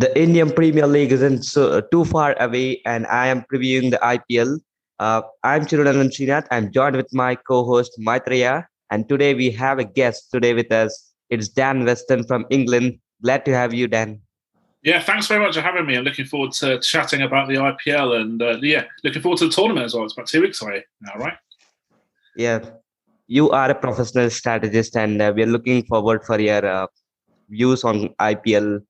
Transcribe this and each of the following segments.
The Indian Premier League isn't too far away, and I am previewing the IPL. I'm Chirudangan Srinath. I'm joined with my co-host Maitreya, and today we have a guest today with us. It's Dan Weston from England. Glad to have you, Dan. Yeah, thanks very much for having me. I'm looking forward to chatting about the IPL and looking forward to the tournament as well. It's about 2 weeks away now, right? Yeah, you are a professional strategist, and we're looking forward for your views on IPL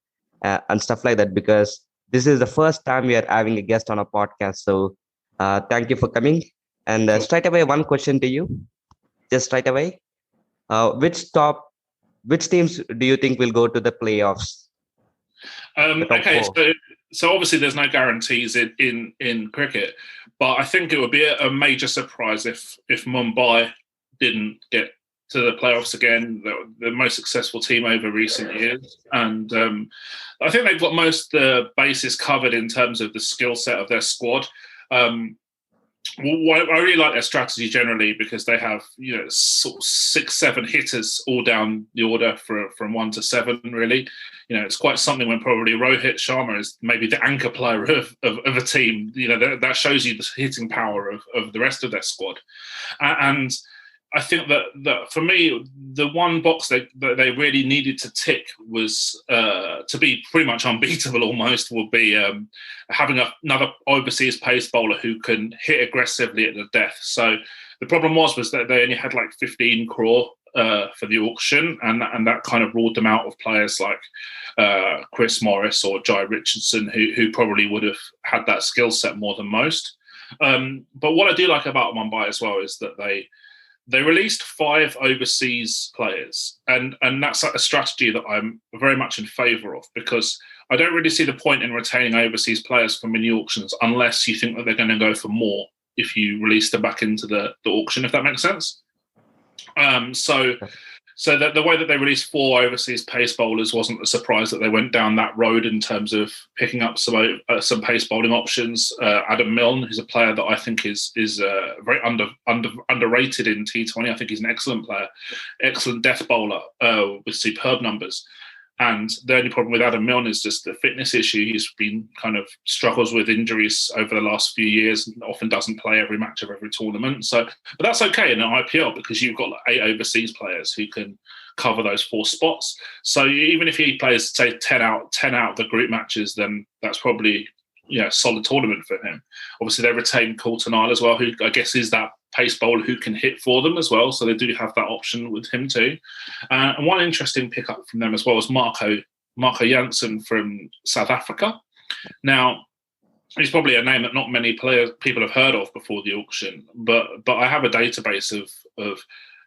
and stuff like that because this is the first time we are having a guest on a podcast. So thank you for coming. And Cool. straight away, one question to you, just straight away. Which teams do you think will go to the playoffs? Okay, so obviously there's no guarantees in cricket, but I think it would be a major surprise if Mumbai didn't get to the playoffs again. The most successful team over recent years, and I think they've got most of the bases covered in terms of the skill set of their squad. I really like their strategy generally because they have sort of 6-7 hitters all down the order from 1 to 7. Really, it's quite something when probably Rohit Sharma is maybe the anchor player of a team. That shows you the hitting power of the rest of their squad, and I think that for me, the one box that they really needed to tick was to be pretty much unbeatable almost would be having another overseas pace bowler who can hit aggressively at the death. So the problem was that they only had like 15 crore for the auction, and that kind of ruled them out of players like Chris Morris or Jai Richardson, who probably would have had that skill set more than most. But what I do like about Mumbai as well is that they released 5 overseas players, and that's a strategy that I'm very much in favour of because I don't really see the point in retaining overseas players from mini auctions unless you think that they're going to go for more if you release them back into the auction, if that makes sense. So the way that they released 4 overseas pace bowlers wasn't a surprise that they went down that road in terms of picking up some pace bowling options. Adam Milne, who's a player that I think is very underrated in T20. I think he's an excellent player, excellent death bowler with superb numbers. And the only problem with Adam Milne is just the fitness issue. He's been kind of struggles with injuries over the last few years and often doesn't play every match of every tournament. But that's okay in an IPL because you've got like 8 overseas players who can cover those 4 spots. So even if he plays, say, 10 out of the group matches, then that's probably a solid tournament for him. Obviously, they retained Coulter as well, who I guess is that pace bowler who can hit for them as well. So they do have that option with him too. And one interesting pickup from them as well is Marco Jansen from South Africa. Now, he's probably a name that not many people have heard of before the auction, but I have a database of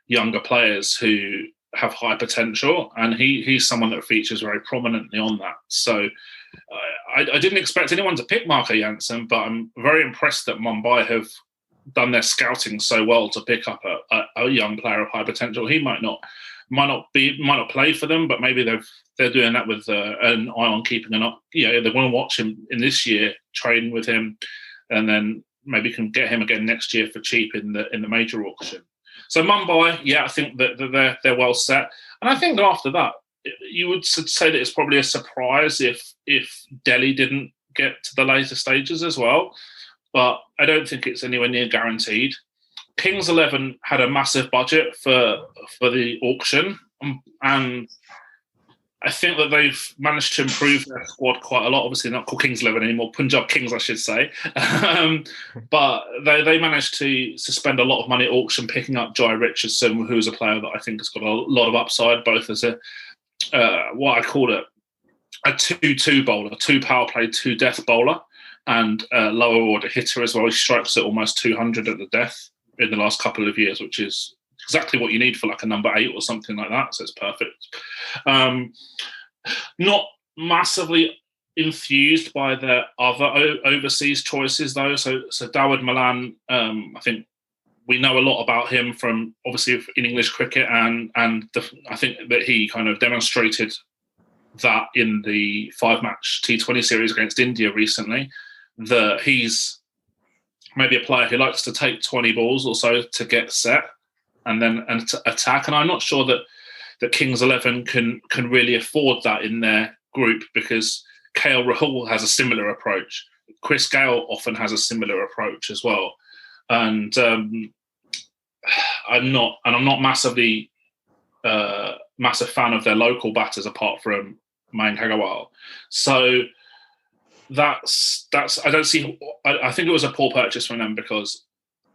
younger players who have high potential, and he's someone that features very prominently on that. So I didn't expect anyone to pick Marco Jansen, but I'm very impressed that Mumbai have done their scouting so well to pick up a young player of high potential. He might not play for them, but maybe they're doing that with an eye on keeping an eye. They want to watch him in this year, train with him, and then maybe can get him again next year for cheap in the major auction. So Mumbai, I think that they're well set, and I think that after that, you would say that it's probably a surprise if Delhi didn't get to the later stages as well. But I don't think it's anywhere near guaranteed. Kings 11 had a massive budget for the auction, and I think that they've managed to improve their squad quite a lot. Obviously, not called Kings 11 anymore, Punjab Kings, I should say. But they managed to spend a lot of money at auction picking up Jai Richardson, who's a player that I think has got a lot of upside, both as what I call a 2-2 bowler, 2 power play, 2 death bowler, and lower order hitter as well. He strikes at almost 200 at the death in the last couple of years, which is exactly what you need for like a number 8 or something like that. So it's perfect. Not massively enthused by the other overseas choices though. So Dawid Malan, I think we know a lot about him from obviously in English cricket, and I think that he kind of demonstrated that in the 5-match T20 series against India recently, that he's maybe a player who likes to take 20 balls or so to get set and then to attack. And I'm not sure that Kings 11 can really afford that in their group, because KL Rahul has a similar approach. Chris Gale often has a similar approach as well. And I'm not massive fan of their local batters apart from Mayank Agarwal. So that's I don't see. I think it was a poor purchase from them because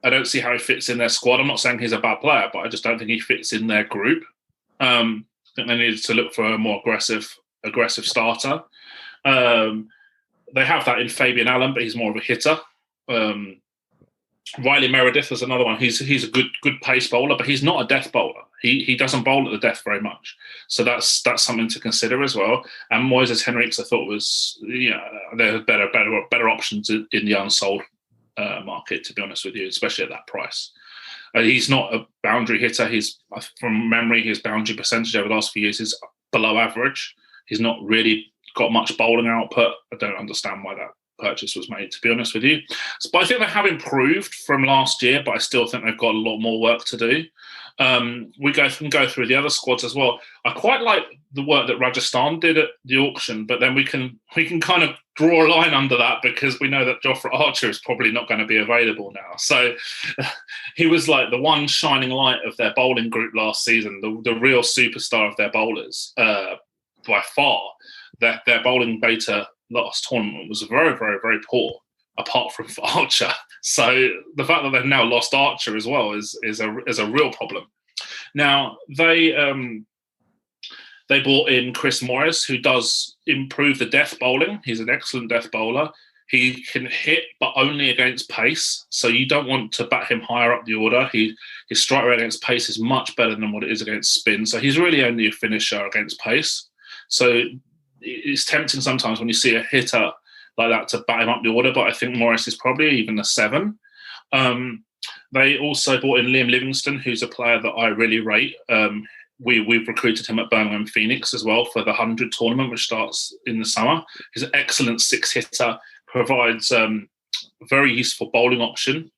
I don't see how he fits in their squad. I'm not saying he's a bad player, but I just don't think he fits in their group. I think they needed to look for a more aggressive starter. They have that in Fabian Allen, but he's more of a hitter. Riley Meredith is another one. He's a good pace bowler, but he's not a death bowler. He doesn't bowl at the death very much. So that's something to consider as well. And Moises Henriques, I thought was there are better options in the unsold market, to be honest with you, especially at that price. He's not a boundary hitter. From memory, his boundary percentage over the last few years is below average. He's not really got much bowling output. I don't understand why that purchase was made, to be honest with you. But I think they have improved from last year, but I still think they've got a lot more work to do. We can go through the other squads as well. I quite like the work that Rajasthan did at the auction, but then we can kind of draw a line under that because we know that Jofra Archer is probably not going to be available now. So he was like the one shining light of their bowling group last season, the real superstar of their bowlers by far. Their bowling beta last tournament was very, very, very poor, apart from for Archer. So the fact that they've now lost Archer as well is a real problem. Now they brought in Chris Morris, who does improve the death bowling. He's an excellent death bowler. He can hit, but only against pace. So you don't want to bat him higher up the order. His strike rate against pace is much better than what it is against spin. So he's really only a finisher against pace. So it's tempting sometimes when you see a hitter like that to bat him up the order, but I think Morris is probably even a 7. They also brought in Liam Livingstone, who's a player that I really rate. We've recruited him at Birmingham Phoenix as well for the 100 tournament, which starts in the summer. He's an excellent 6-hitter, provides very useful bowling option,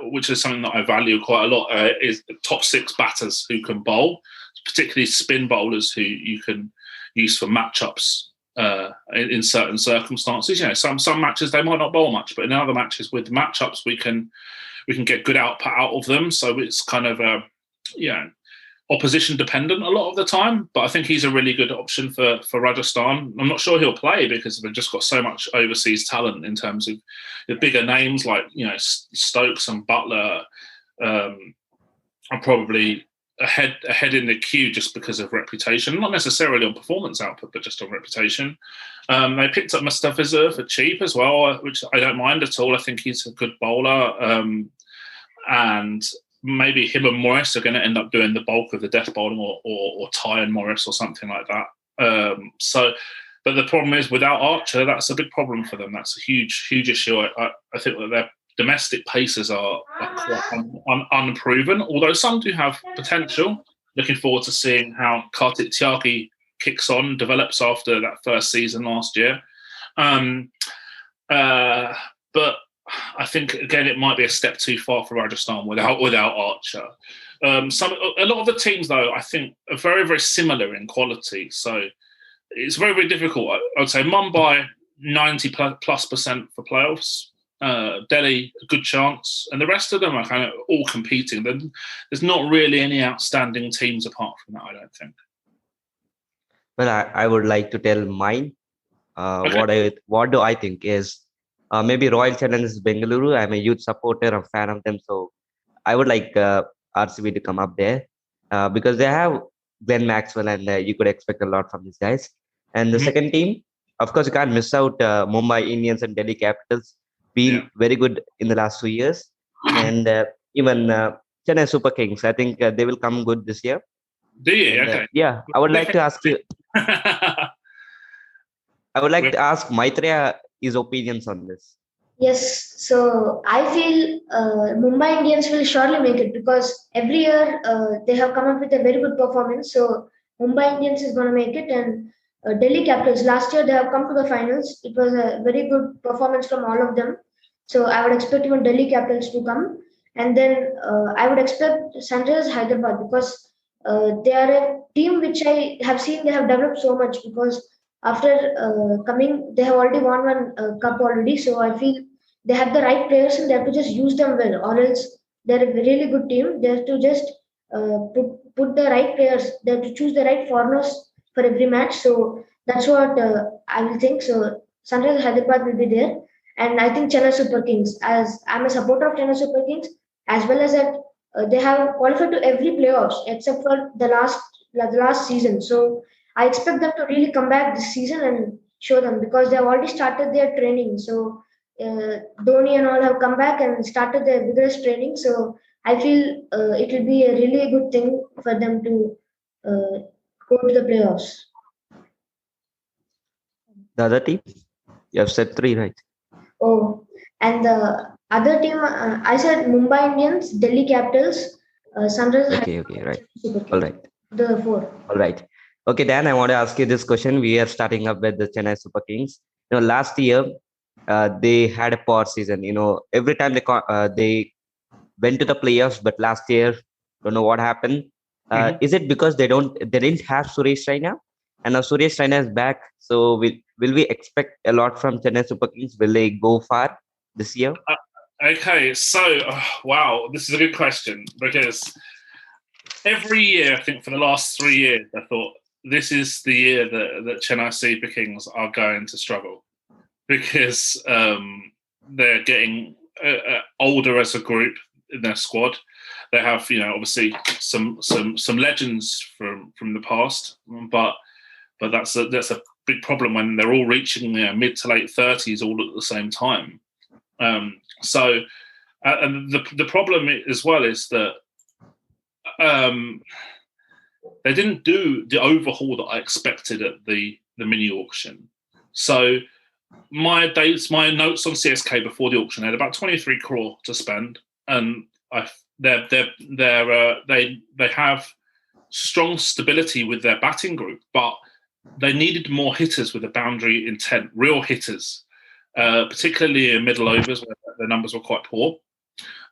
which is something that I value quite a lot, is top 6 batters who can bowl, particularly spin bowlers who you can use for matchups in certain circumstances. Some matches they might not bowl much, but in other matches with matchups we can get good output out of them. So it's kind of opposition dependent a lot of the time. But I think he's a really good option for Rajasthan. I'm not sure he'll play because they've just got so much overseas talent in terms of the bigger names like Stokes and Butler are probably ahead in the queue just because of reputation, not necessarily on performance output, but just on reputation. They picked up Mustafizur for cheap as well, which I don't mind at all. I think he's a good bowler. And maybe him and Morris are going to end up doing the bulk of the death bowling or Ty and Morris or something like that. But the problem is without Archer, that's a big problem for them. That's a huge issue. I think that their domestic paces are quite unproven, although some do have potential. Looking forward to seeing how Kartik Tyagi kicks on, develops after that first season last year. But I think, again, it might be a step too far for Rajasthan without Archer. A lot of the teams, though, I think are very, very similar in quality. So it's very, very difficult. I would say Mumbai, 90+% for playoffs. Delhi, a good chance. And the rest of them are kind of all competing. There's not really any outstanding teams apart from that, I don't think. Well, I would like to tell mine. Okay. What do I think is maybe Royal Challengers Bengaluru. I'm a huge supporter, a fan of them. So I would like RCB to come up there because they have Glenn Maxwell and you could expect a lot from these guys. And the second team, of course, you can't miss out Mumbai Indians and Delhi Capitals. Been very good in the last 2 years. And even Chennai Super Kings, I think they will come good this year. Do you? And, okay. I would like to ask you. I would like to ask Maitreya his opinions on this. Yes, so I feel Mumbai Indians will surely make it because every year they have come up with a very good performance. So Mumbai Indians is going to make it, and Delhi Capitals last year they have come to the finals. It was a very good performance from all of them. So I would expect even Delhi Capitals to come, and then I would expect Sunrisers Hyderabad because they are a team which I have seen they have developed so much because after coming, they have already won one cup already. So I feel they have the right players and they have to just use them well, or else they're a really good team. They have to just put the right players. They have to choose the right foreigners for every match. So that's what I will think. So Sunrise Hyderabad will be there, and I think Chennai Super Kings. As I'm a supporter of Chennai Super Kings, as well as that they have qualified to every playoffs except for the last season. So I expect them to really come back this season and show them because they have already started their training. So Dhoni and all have come back and started their vigorous training. So I feel it will be a really good thing for them to uh, go to the playoffs. The other team, you have said three, right? Oh, and the other team, I said Mumbai Indians, Delhi Capitals, Sunrise Okay, right. Super All Kings. right. The four. All right. Okay, Dan, I want to ask you this question. We are starting up with the Chennai Super Kings. Last year, they had a poor season. Every time they went to the playoffs, but last year, don't know what happened. Is it because they didn't have Suresh Raina, and now Suresh Raina is back? So will we expect a lot from Chennai Super Kings? Will they go far this year? Okay, so wow, this is a good question because every year, I think for the last 3 years, I thought this is the year that Chennai Super Kings are going to struggle because they're getting older as a group in their squad. They have, obviously some legends from the past, but that's a big problem when they're all reaching mid to late 30s all at the same time. So and the problem as well is that they didn't do the overhaul that I expected at the mini auction. So my notes on CSK before the auction, they had about 23 crore to spend, and they have strong stability with their batting group, but they needed more hitters with a boundary intent, real hitters, particularly in middle overs where their numbers were quite poor.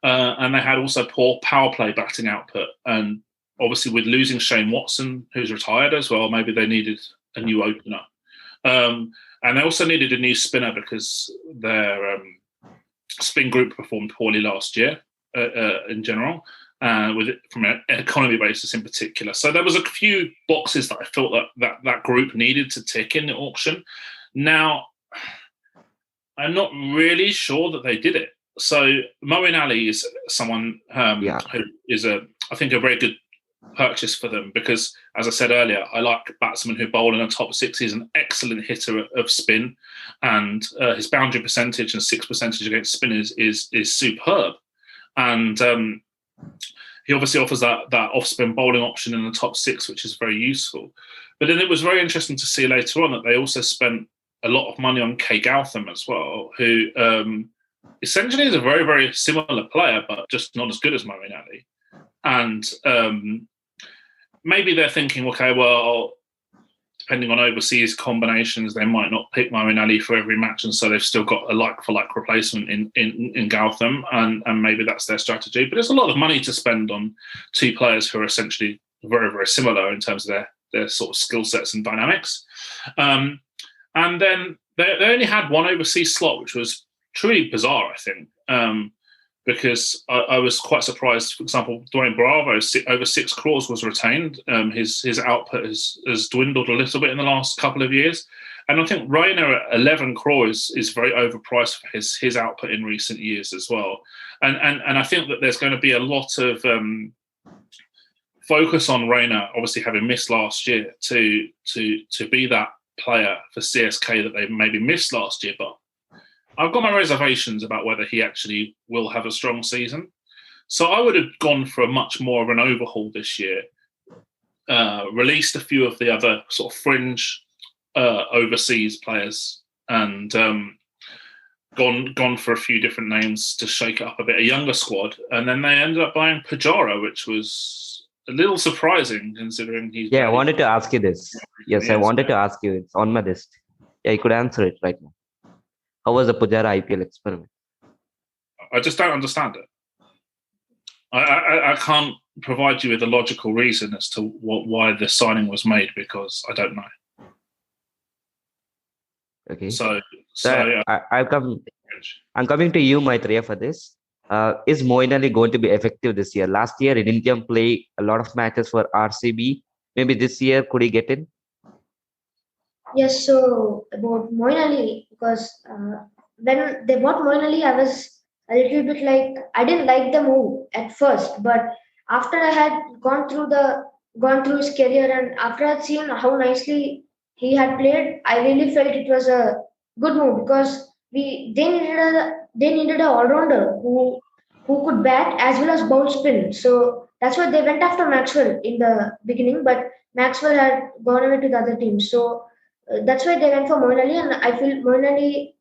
And they had also poor power play batting output. And obviously with losing Shane Watson, who's retired as well, maybe they needed a new opener. And they also needed a new spinner because their spin group performed poorly last year in general, from an economy basis in particular. So there was a few boxes that I felt that group needed to tick in the auction. Now, I'm not really sure that they did it. So Mooen Ali is someone who is I think a very good purchase for them because, as I said earlier, I like batsmen who bowl in the top six. He's an excellent hitter of spin, and his boundary percentage and 6% against spinners is superb. And he obviously offers that off-spin bowling option in the top six, which is very useful. But then it was very interesting to see later on that they also spent a lot of money on K. Gautam as well, who essentially is a very, very similar player, but just not as good as Mooen Ali. And maybe they're thinking, okay, well, depending on overseas combinations, they might not pick Mooen Ali for every match, and so they've still got a like-for-like replacement in Gautam, and maybe that's their strategy. But there's a lot of money to spend on two players who are essentially very, very similar in terms of their sort of skill sets and dynamics. And then they only had one overseas slot, which was truly bizarre, I think, because I was quite surprised. For example, Dwayne Bravo, over 6 crores was retained. His output has dwindled a little bit in the last couple of years. And I think Raina at 11 crores is very overpriced for his output in recent years as well. And I think that there's going to be a lot of focus on Raina, obviously having missed last year, to be that player for CSK that they maybe missed last year. But I've got my reservations about whether he actually will have a strong season. So I would have gone for a much more of an overhaul this year, released a few of the other sort of fringe overseas players, and gone for a few different names to shake it up a bit, a younger squad. And then they ended up buying Pujara, which was a little surprising considering he's... Yeah, I wanted to ask you this. Yes, I wanted to ask you. It's on my list. Yeah, you could answer it right now. How was the Pujara IPL experiment? I just don't understand it. I can't provide you with a logical reason as to why the signing was made because I don't know. Okay. So So yeah. I'm coming to you, Maitreya, for this. Is Mooen Ali going to be effective this year? Last year, he didn't play a lot of matches for RCB. Maybe this year, could he get in? Yes, so about Mooen Ali, because when they bought Mooen Ali, I was a little bit like I didn't like the move at first, but after I had gone through his career and after I had seen how nicely he had played, I really felt it was a good move because they needed a all rounder who could bat as well as bowl spin. So that's why they went after Maxwell in the beginning, but Maxwell had gone away to the other team. So that's why they went for Mooen Ali, and I feel Mooen Ali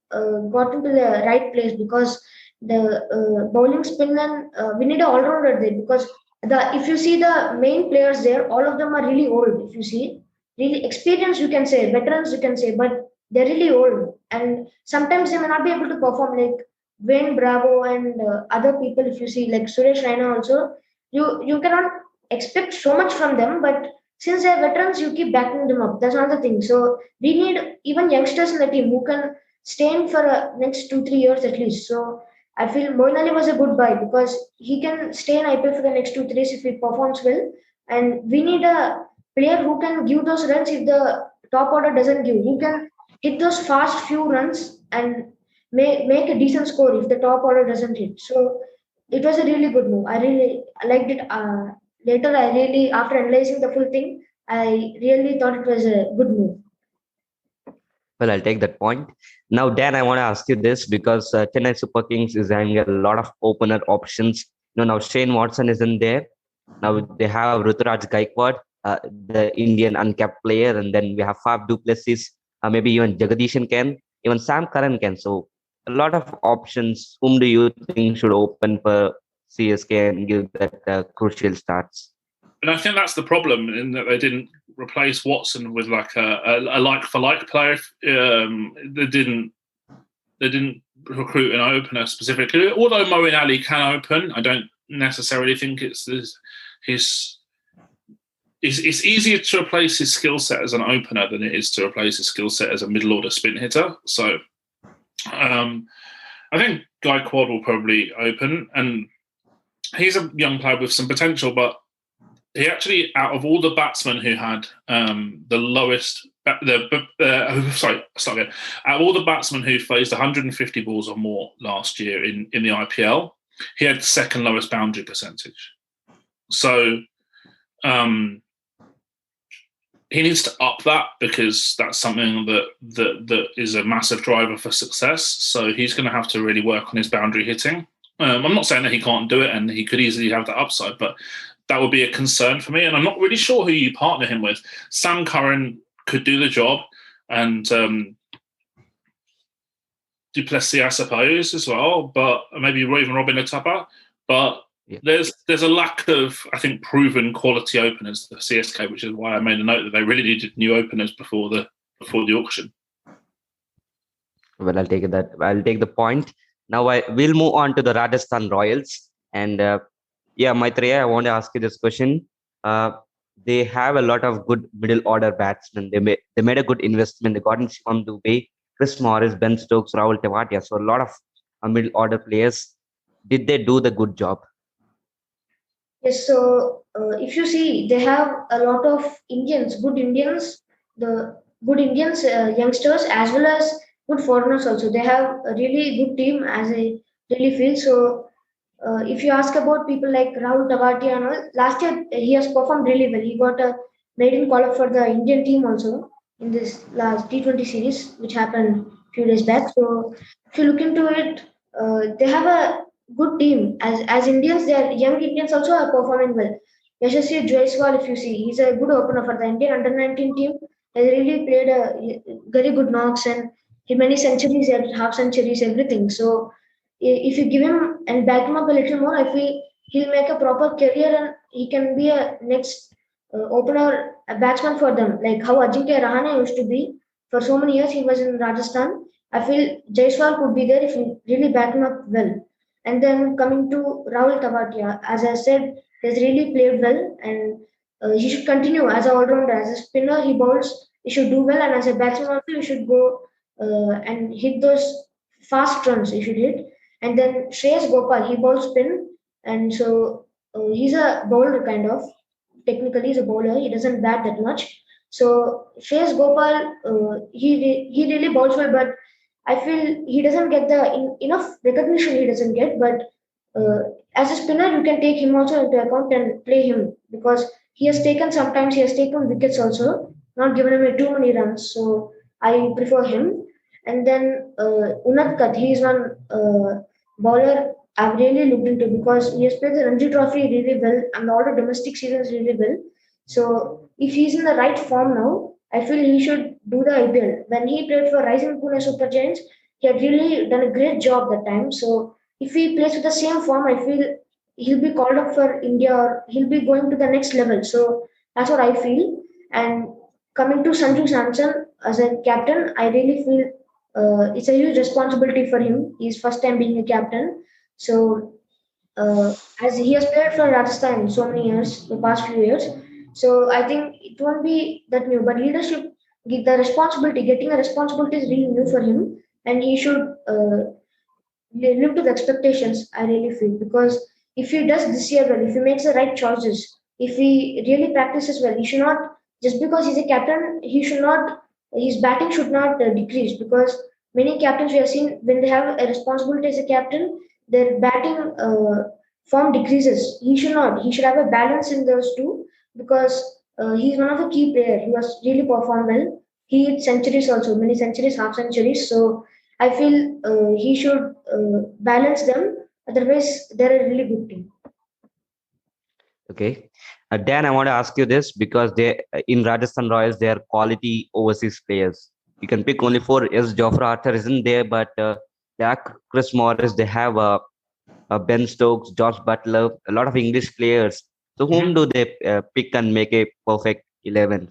got into the right place because the bowling spin and we need an all-rounder there because if you see the main players there, all of them are really old. If you see, really experienced, you can say, veterans, you can say, but they're really old, and sometimes they may not be able to perform like Wayne Bravo and other people. If you see, like Suresh Raina also, you cannot expect so much from them, but since they're veterans, you keep backing them up. That's another thing. So we need even youngsters in the team who can stay in for next 2 3 years at least. So I feel Moin Ali was a good buy because he can stay in IPL for the next 2 3 years if he performs well. And we need a player who can give those runs if the top order doesn't give. Who can hit those fast few runs and make a decent score if the top order doesn't hit. So it was a really good move. I really liked it. Later, after analyzing the full thing, I really thought it was a good move. Well, I'll take that point. Now, Dan, I want to ask you this because Chennai Super Kings is having a lot of opener options. Now Shane Watson isn't there. Now they have Ruturaj Gaikwad, the Indian uncapped player, and then we have Fab du Plessis, maybe even Jagadishan can, even Sam Curran can. So a lot of options. Whom do you think should open for CSK and give that crucial starts? And I think that's the problem in that they didn't replace Watson with like a like for like player. They didn't recruit an opener specifically. Although Mooen Ali can open, I don't necessarily think it's easier to replace his skill set as an opener than it is to replace his skill set as a middle order spin hitter. So I think Gaikwad will probably open, and he's a young player with some potential, but he actually, out of all the batsmen who had the lowest, out of all the batsmen who faced 150 balls or more last year in the IPL, he had the second lowest boundary percentage. So he needs to up that because that's something that is a massive driver for success. So he's going to have to really work on his boundary hitting. I'm not saying that he can't do it and he could easily have the upside, but that would be a concern for me. And I'm not really sure who you partner him with. Sam Curran could do the job, and du Plessis, I suppose, as well, but maybe even Robin Atapa. But there's a lack of, I think, proven quality openers for CSK, which is why I made a note that they really needed new openers before the auction. Well, I'll take the point. Now we'll move on to the Rajasthan Royals. And Maitreya, I want to ask you this question. They have a lot of good middle order batsmen. They made a good investment. They got in Shivam Dubey, Chris Morris, Ben Stokes, Rahul Tewatia. So a lot of middle order players. Did they do the good job? Yes. So if you see, they have a lot of good Indians, youngsters as well as good foreigners also. They have a really good team, as I really feel. So if you ask about people like Rahul Tewatia and all, last year he has performed really well. He got a maiden call up for the Indian team also in this last T20 series, which happened a few days back. So if you look into it, they have a good team. As Indians, their young Indians also are performing well. Yashasvi Jaiswal, if you see, he's a good opener for the Indian under-19 team. Has really played a very good knocks and he many centuries, half centuries, everything. So if you give him and back him up a little more, I feel he'll make a proper career and he can be a next opener, a batsman for them. Like how Ajinkya Rahane used to be for so many years. He was in Rajasthan. I feel Jaiswal could be there if you really back him up well. And then coming to Rahul Tewatia, as I said, he's really played well and he should continue as an all-rounder. As a spinner, he bowls, he should do well, and as a batsman also, he should go and hit those fast runs if he did. And then Shreyas Gopal, he bowls spin, and so he's a bowler kind of. Technically, he's a bowler. He doesn't bat that much. So Shreyas Gopal, he really bowls well, but I feel he doesn't get the enough recognition. He doesn't get, but uh, as a spinner, you can take him also into account and play him because sometimes he has taken wickets also, not given away too many runs. So I prefer him. And then Unadkat, he is one bowler I've really looked into because he has played the Ranji Trophy really well and all the domestic seasons really well. So if he's in the right form now, I feel he should do the IPL. When he played for Rising Pune Super Giants, he had really done a great job that time. So if he plays with the same form, I feel he'll be called up for India or he'll be going to the next level. So that's what I feel. And coming to Sanju Samson as a captain, I really feel it's a huge responsibility for him. He's first time being a captain. So as he has played for Rajasthan so many years, the past few years, so I think it won't be that new. But leadership, getting a responsibility is really new for him, and he should live to the expectations. I really feel because if he does this year well, if he makes the right choices, if he really practices well, he should not just because he's a captain, he should not his batting should not decrease because many captains we have seen when they have a responsibility as a captain, their batting form decreases. He should not. He should have a balance in those two because he's one of the key players. He was really performed well. He hit centuries also, many centuries, half centuries. So I feel he should balance them. Otherwise, they're a really good team. Okay. Dan, I want to ask you this because they in Rajasthan Royals, they are quality overseas players. You can pick only four. Yes, Jofra Archer isn't there, but they have Chris Morris. They have Ben Stokes, Josh Butler, a lot of English players. So whom do they pick and make a perfect 11?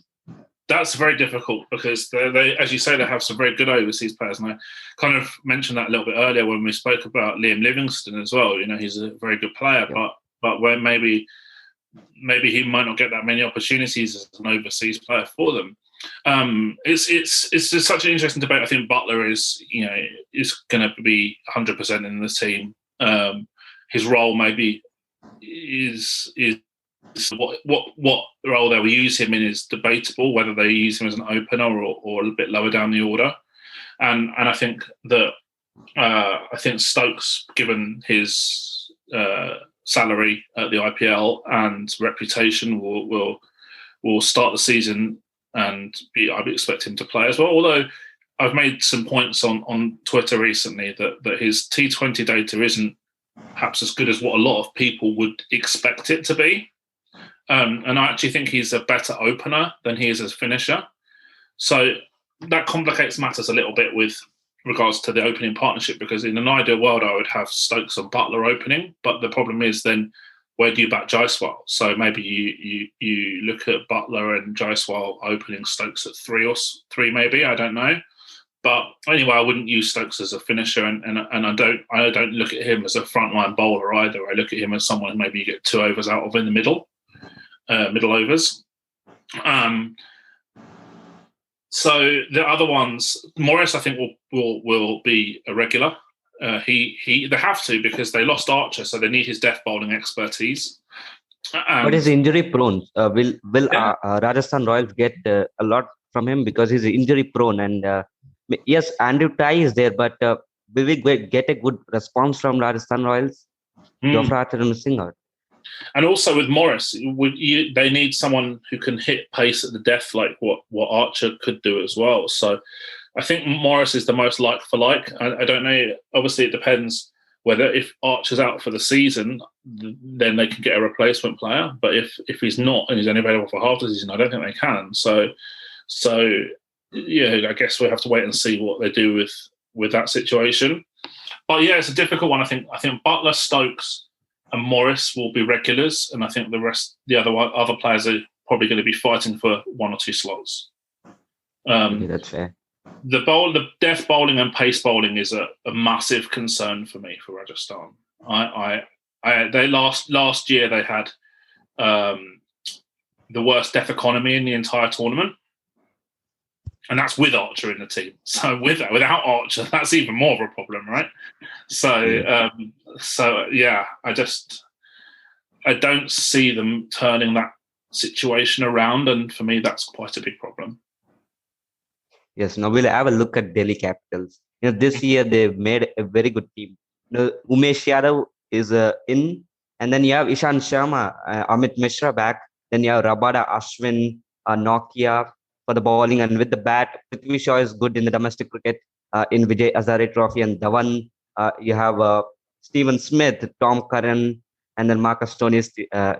That's very difficult because they, as you say, they have some very good overseas players. And I kind of mentioned that a little bit earlier when we spoke about Liam Livingstone as well. You know, he's a very good player, but when maybe he might not get that many opportunities as an overseas player for them. It's just such an interesting debate. I think Butler is going to be 100% in the team. His role maybe is what role they will use him in is debatable, whether they use him as an opener or a bit lower down the order. And I think that Stokes, given his salary at the IPL and reputation, will start the season, and I'd expect him to play as well. Although I've made some points on Twitter recently that his T20 data isn't perhaps as good as what a lot of people would expect it to be. And I actually think he's a better opener than he is as finisher. So that complicates matters a little bit with regards to the opening partnership, because in an ideal world, I would have Stokes and Butler opening. But the problem is then, where do you back Jaiswal? So maybe you look at Butler and Jaiswal opening, Stokes at three maybe, I don't know. But anyway, I wouldn't use Stokes as a finisher, and I don't look at him as a frontline bowler either. I look at him as someone who maybe you get 2 overs out of in the middle overs. So the other ones, Morris, I think will be a regular. They have to, because they lost Archer, so they need his death bowling expertise. But he's injury prone. Will Rajasthan Royals get a lot from him because he's injury prone? And yes, Andrew Ty is there, but will we get a good response from Rajasthan Royals? Jofra Archer missing out. And also with Morris, they need someone who can hit pace at the death like what Archer could do as well. So I think Morris is the most like for like. I don't know. Obviously, it depends whether if Archer's out for the season, then they can get a replacement player. But if he's not and he's only available for half the season, I don't think they can. So yeah, I guess we'll have to wait and see what they do with that situation. But yeah, it's a difficult one. I think Butler, Stokes, and Morris will be regulars, and I think the other players are probably going to be fighting for 1 or 2 slots. That's fair. The death bowling and pace bowling is a massive concern for me for Rajasthan. They last year they had the worst death economy in the entire tournament, And that's with Archer in the team. So without Archer, that's even more of a problem, right? So I don't see them turning that situation around, and for me, that's quite a big problem. Yes, now we'll have a look at Delhi Capitals. This year they've made a very good team. Umesh Yadav is in, and then you have Ishan Sharma, Amit Mishra back. Then you have Rabada Ashwin, Nokia for the bowling, and with the bat, Prithvi Shaw is good in the domestic cricket in Vijay Hazare Trophy, and Dhawan. You have Stephen Smith, Tom Curran, and then Marcus Stoneys.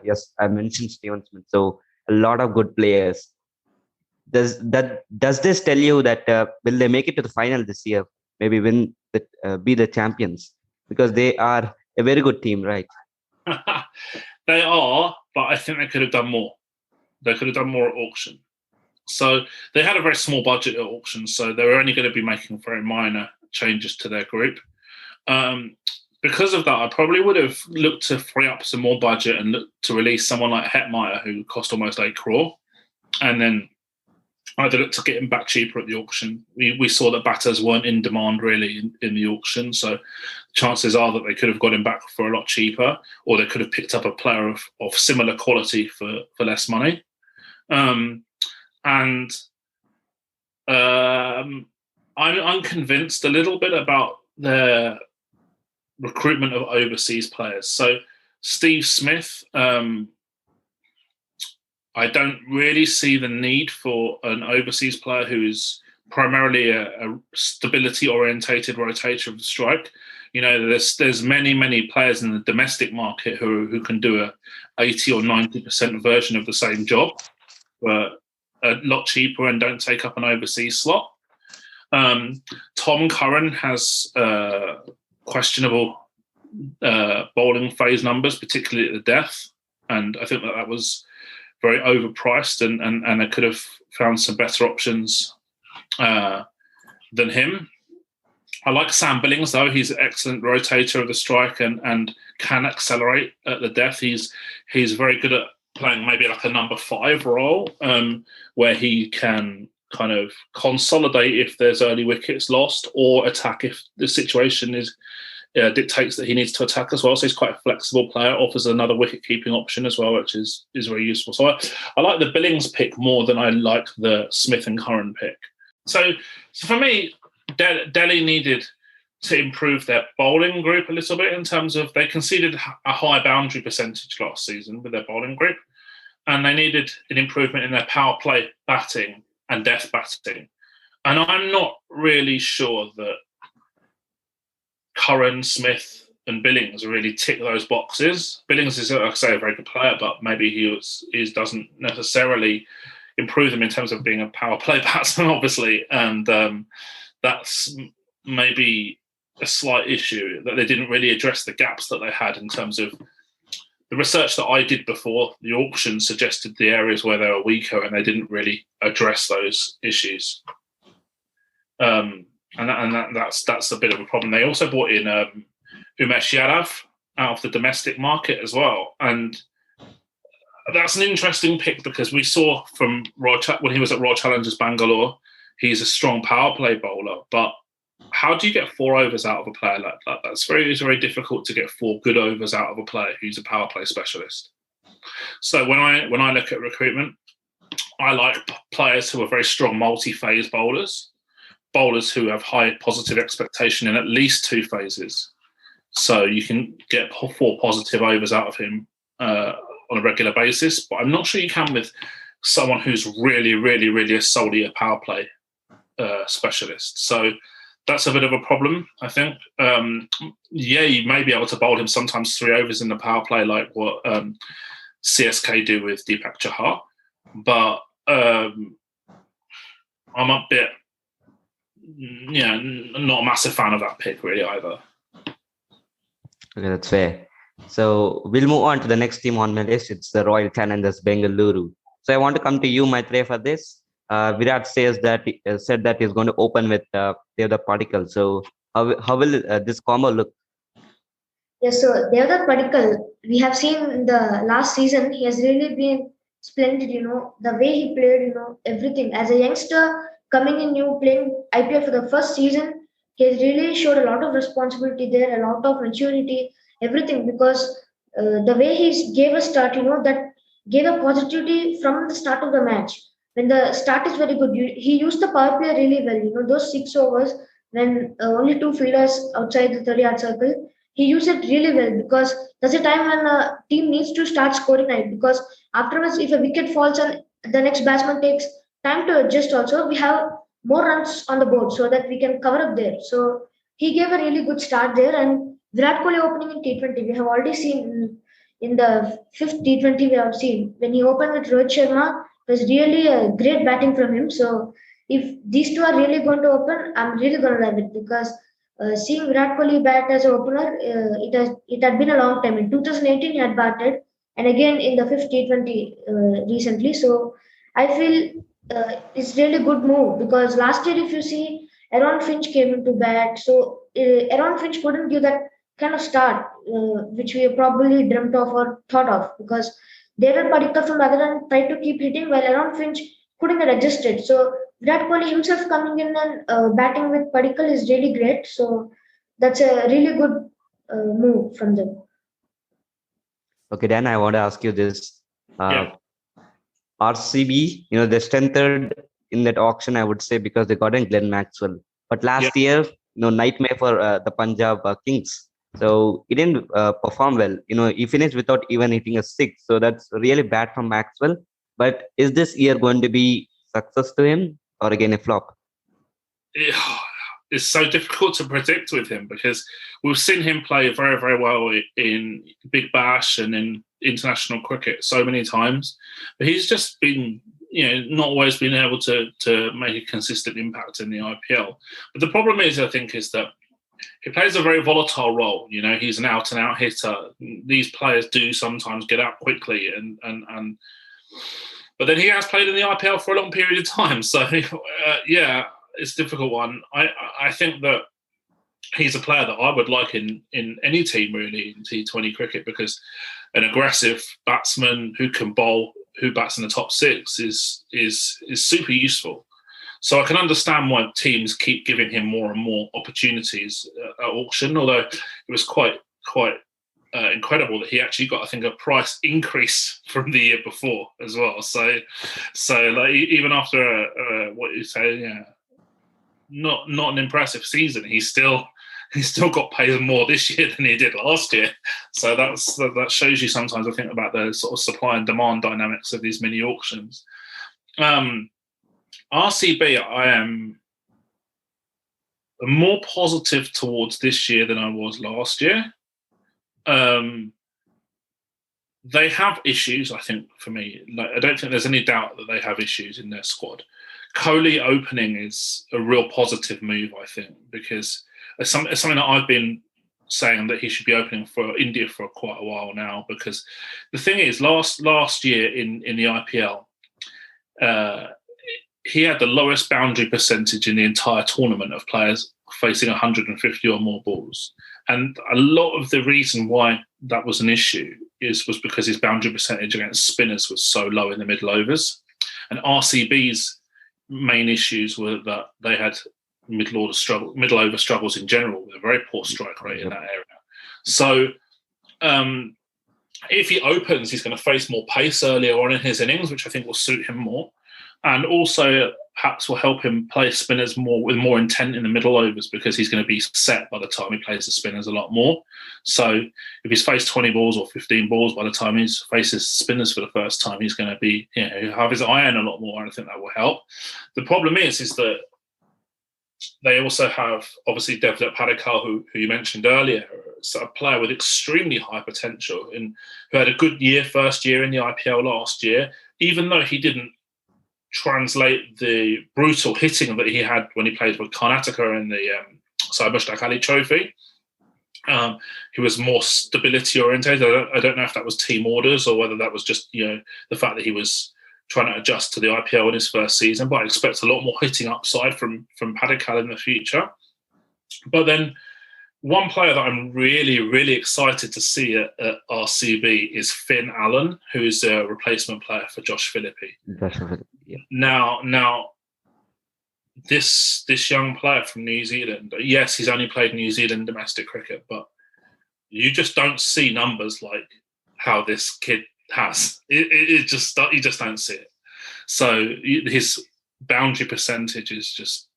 Yes, I mentioned Stephen Smith. So a lot of good players. Does this tell you that will they make it to the final this year? Maybe be the champions, because they are a very good team, right? They are, but I think they could have done more. They could have done more at auction. So they had a very small budget at auction, so they were only going to be making very minor changes to their group. Because of that, I probably would have looked to free up some more budget and look to release someone like Hetmeyer, who cost almost 8 crore, and then either look to get him back cheaper at the auction. We saw that batters weren't in demand really in the auction, so chances are that they could have got him back for a lot cheaper, or they could have picked up a player of similar quality for less money. I'm convinced a little bit about their recruitment of overseas players. So Steve Smith, I don't really see the need for an overseas player who is primarily a stability-orientated rotator of the strike. There's many players in the domestic market who can do a 80 or 90% version of the same job, but a lot cheaper and don't take up an overseas slot. Tom Curran has questionable bowling phase numbers, particularly at the death, and I think that was very overpriced, and they could have found some better options than him. I like Sam Billings, though. He's an excellent rotator of the strike and can accelerate at the death. He's very good at playing maybe like a number 5 role, where he can kind of consolidate if there's early wickets lost, or attack if the situation dictates that he needs to attack as well. So he's quite a flexible player, offers another wicket-keeping option as well, which is very useful. So I like the Billings pick more than I like the Smith and Curran pick. So for me, Delhi needed to improve their bowling group a little bit in terms of they conceded a high boundary percentage last season with their bowling group, and they needed an improvement in their power play batting and death batting. And I'm not really sure that Curran, Smith, and Billings really tick those boxes. Billings is, like I say, a very good player, but maybe he doesn't necessarily improve them in terms of being a power play batsman, obviously, and that's maybe a slight issue, that they didn't really address the gaps that they had in terms of the research that I did before the auction suggested the areas where they were weaker, and they didn't really address those issues. And that's a bit of a problem. They also brought in Umesh Yadav out of the domestic market as well, and that's an interesting pick because we saw from when he was at Royal Challengers Bangalore, he's a strong power play bowler. But how do you get 4 overs out of a player like that? It's very difficult to get 4 good overs out of a player who's a power play specialist. So when I look at recruitment, I like players who are very strong multi-phase bowlers who have high positive expectation in at least 2 phases. So you can get 4 positive overs out of him on a regular basis, but I'm not sure you can with someone who's really solely a power play specialist. So that's a bit of a problem, I think. You may be able to bowl him sometimes 3 overs in the power play, like what CSK do with Deepak Chahar, but I'm a bit, not a massive fan of that pick really either. Okay, that's fair. So we'll move on to the next team on my list. It's the Royal Challengers Bengaluru. So I want to come to you, Maitreya, for this. Virat said that he's going to open with Devdutt Padikkal. So how will this combo look? Yes, so Devdutt Padikkal, we have seen in the last season, he has really been splendid, the way he played, everything. As a youngster, coming in new, playing IPL for the first season, he has really showed a lot of responsibility there, a lot of maturity, everything. Because the way he gave a start, that gave a positivity from the start of the match. When the start is very good, he used the power play really well. Those 6 overs when only two fielders outside the 30-yard circle, he used it really well because that's a time when a team needs to start scoring right. Because afterwards, if a wicket falls and the next batsman takes time to adjust, also we have more runs on the board so that we can cover up there. So he gave a really good start there. And Virat Kohli opening in T20, we have already seen in the fifth T20 we have seen when he opened with Rohit Sharma, it was really a great batting from him. So if these two are really going to open, I'm really going to love it because seeing Virat Kohli bat as an opener, it had been a long time. In 2018, he had batted, and again in the fifth T20 recently. So I feel it's really good move because last year, if you see, Aaron Finch came into bat. So Aaron Finch couldn't give that kind of start, which we probably dreamt of or thought of because David Padikkal from the other end tried to keep hitting while Aaron Finch couldn't get adjusted. So Virat Kohli himself coming in and batting with Padikkal is really great. So that's a really good move from them. Okay, Dan, I want to ask you this. Yeah. RCB, they strengthened in that auction, I would say, because they got in Glenn Maxwell. But last year, nightmare for the Punjab Kings. So he didn't perform well. He finished without even hitting a six. So that's really bad from Maxwell. But is this year going to be success to him or again a flop? It's so difficult to predict with him because we've seen him play very, very well in Big Bash and in international cricket so many times. But he's just been, not always been able to make a consistent impact in the IPL. But the problem is, I think, is that he plays a very volatile role. He's an out-and-out hitter. These players do sometimes get out quickly, but then he has played in the IPL for a long period of time. So, it's a difficult one. I think that he's a player that I would like in any team, really, in T20 cricket, because an aggressive batsman who can bowl, who bats in the top six is super useful. So I can understand why teams keep giving him more and more opportunities at auction, although it was quite incredible that he actually got, I think, a price increase from the year before as well. So like even after what you say, not an impressive season, he's still got paid more this year than he did last year. So that shows you sometimes, I think, about the sort of supply and demand dynamics of these mini auctions. RCB, I am more positive towards this year than I was last year. They have issues, I think, for me. Like, I don't think there's any doubt that they have issues in their squad. Kohli opening is a real positive move, I think, because it's something that I've been saying that he should be opening for India for quite a while now. Because the thing is, last year in the IPL, he had the lowest boundary percentage in the entire tournament of players facing 150 or more balls. And a lot of the reason why that was an issue was because his boundary percentage against spinners was so low in the middle overs. And RCB's main issues were that they had middle over struggles in general, with a very poor strike rate in that area. So if he opens, he's going to face more pace earlier on in his innings, which I think will suit him more. And also perhaps will help him play spinners with more intent in the middle overs, because he's going to be set by the time he plays the spinners a lot more. So if he's faced 20 balls or 15 balls by the time he faces spinners for the first time, he's going to be, have his iron a lot more, and I think that will help. The problem is that they also have, obviously, Devdutt Padikkal, who you mentioned earlier, a player with extremely high potential, and who had a good first year in the IPL last year, even though he didn't translate the brutal hitting that he had when he played with Karnataka in the Syed Mushtaq Ali Trophy. He was more stability oriented. I don't know if that was team orders or whether that was just the fact that he was trying to adjust to the IPL in his first season. But I expect a lot more hitting upside from Padikkal in the future. But then one player that I'm really, really excited to see at RCB is Finn Allen, who is a replacement player for Josh Philippe. Yeah. Now, this young player from New Zealand, yes, he's only played New Zealand domestic cricket, but you just don't see numbers like how this kid has. You just don't see it. So his boundary percentage is just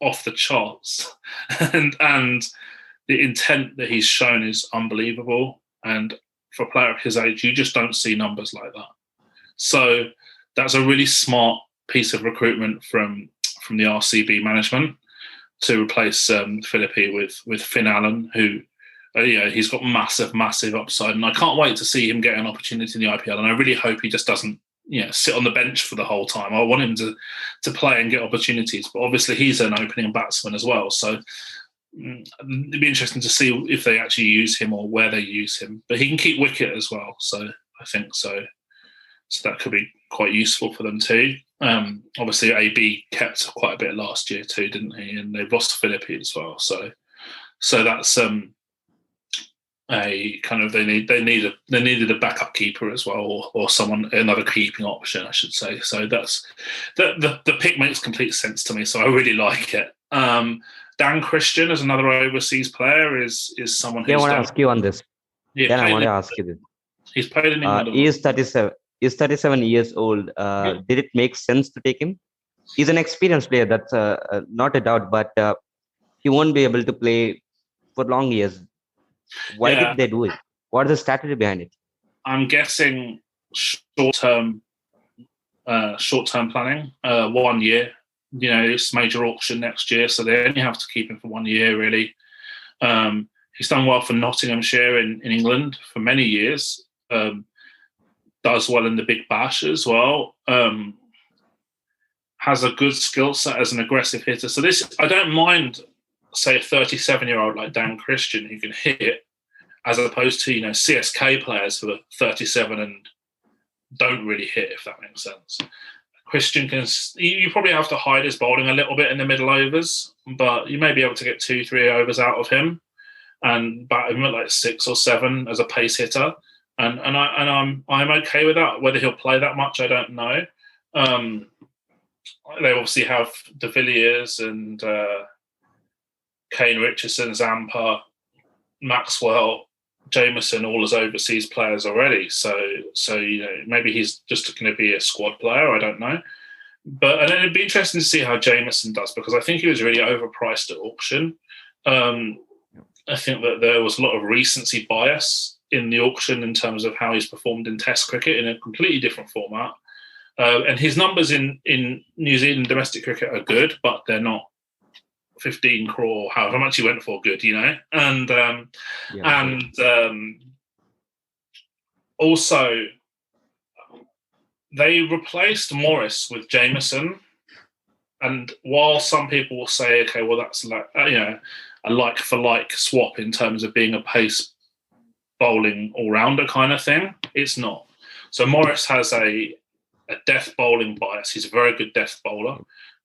off the charts, and the intent that he's shown is unbelievable. And for a player of his age, you just don't see numbers like that. So that's a really smart piece of recruitment from the RCB management to replace Philippi with Finn Allen, who he's got massive upside, and I can't wait to see him get an opportunity in the IPL. And I really hope he just doesn't sit on the bench for the whole time. I want him to play and get opportunities, but obviously he's an opening batsman as well, so it'd be interesting to see if they actually use him or where they use him. But he can keep wicket as well, so I think so that could be quite useful for them too. Obviously AB kept quite a bit last year too, didn't he? And they've lost Philippi as well, so that's a kind of they needed a backup keeper as well, or another keeping option, I should say. So that's the pick makes complete sense to me, so I really like it. Dan Christian as another overseas player is someone who's I want to ask you on this. Yeah, I want to ask you this. He's played in England. He is 37. He's 37 years old. Did it make sense to take him? He's an experienced player. That's not a doubt, but he won't be able to play for long years. Why did they do it? What is the strategy behind it? I'm guessing short-term planning. 1 year. It's major auction next year, so they only have to keep him for 1 year, really. He's done well for Nottinghamshire in England for many years. Does well in the Big Bash as well. Has a good skill set as an aggressive hitter. So this, I don't mind, say, a 37-year-old like Dan Christian who can hit, as opposed to CSK players who are 37 and don't really hit, if that makes sense. Christian can. You probably have to hide his bowling a little bit in the middle overs, but you may be able to get 2-3 overs out of him and bat him at like 6 or 7 as a pace hitter. And I'm okay with that. Whether he'll play that much, I don't know. They obviously have De Villiers and Kane Richardson, Zampa, Maxwell, Jameson, all as overseas players already. So maybe he's just going to be a squad player. I don't know. And it'd be interesting to see how Jameson does, because I think he was really overpriced at auction. I think that there was a lot of recency bias in the auction in terms of how he's performed in Test cricket in a completely different format. And his numbers in New Zealand domestic cricket are good, but they're not 15 crore, however much he went for, good, And also they replaced Morris with Jameson. And while some people will say, okay, well, that's like, a like for like swap in terms of being a pace bowling all-rounder kind of thing, it's not. So Morris has a death bowling bias. He's a very good death bowler.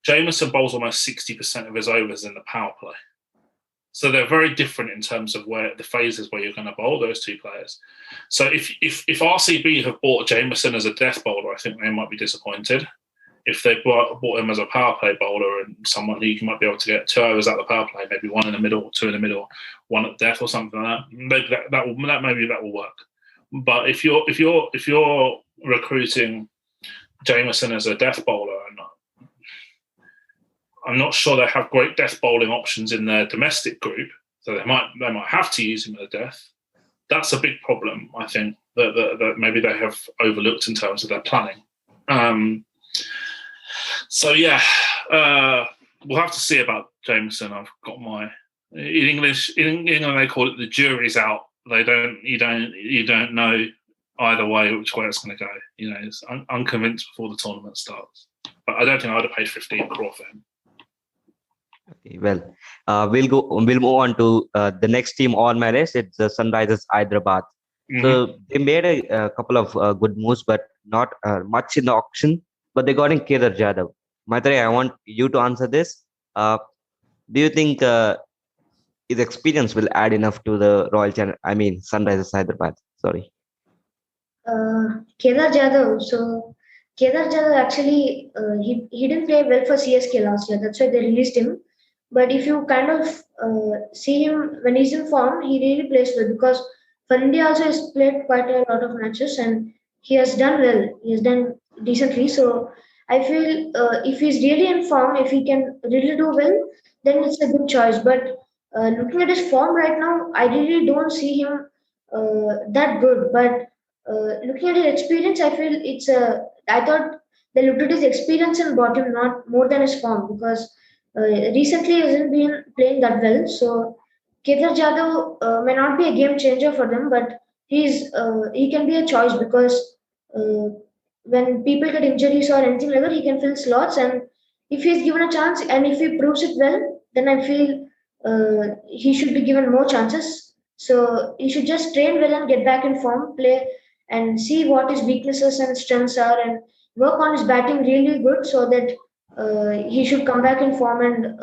Jameson bowls almost 60% of his overs in the power play. So they're very different in terms of where the phases where you're going to bowl those two players. So if RCB have bought Jameson as a death bowler, I think they might be disappointed. If they bought him as a power play bowler and someone who you might be able to get 2 overs out of the power play, maybe 1 in the middle, 2 in the middle, 1 at death or something like that, maybe that will work. But if you're recruiting Jameson as a death bowler, I'm not sure they have great death bowling options in their domestic group, so they might have to use him at death. That's a big problem, I think, that maybe they have overlooked in terms of their planning. We'll have to see about Jameson. I've got in English they call it the jury's out. You don't know either way which way it's going to go. It's unconvinced before the tournament starts. But I don't think I would have paid 15 crore for him. Okay, well, we'll move on to the next team on my list. It's the Sunrisers Hyderabad. Mm-hmm. So they made a couple of good moves, but not much in the auction. But they got in Kedar Jadhav. Maitreyi, I want you to answer this. Do you think his experience will add enough to the Sunrisers Hyderabad? Sorry. Kedar Jadhav. So Kedar Jadhav actually he didn't play well for CSK last year. That's why they released him. But if you kind of see him when he's in form, he really plays well because for India also he's played quite a lot of matches and he has done well. He has done decently. So I feel if he's really in form, if he can really do well, then it's a good choice. But looking at his form right now, I really don't see him that good. But looking at his experience, I feel it's a. I thought they looked at his experience and bought him, not more than his form, because recently he hasn't been playing that well. So Kedar Jadhav may not be a game changer for them, but he can be a choice because uh, when people get injuries or anything like that, he can fill slots. And if he's given a chance and if he proves it well, then I feel he should be given more chances. So he should just train well and get back in form, play and see what his weaknesses and strengths are, and work on his batting really good so that he should come back in form and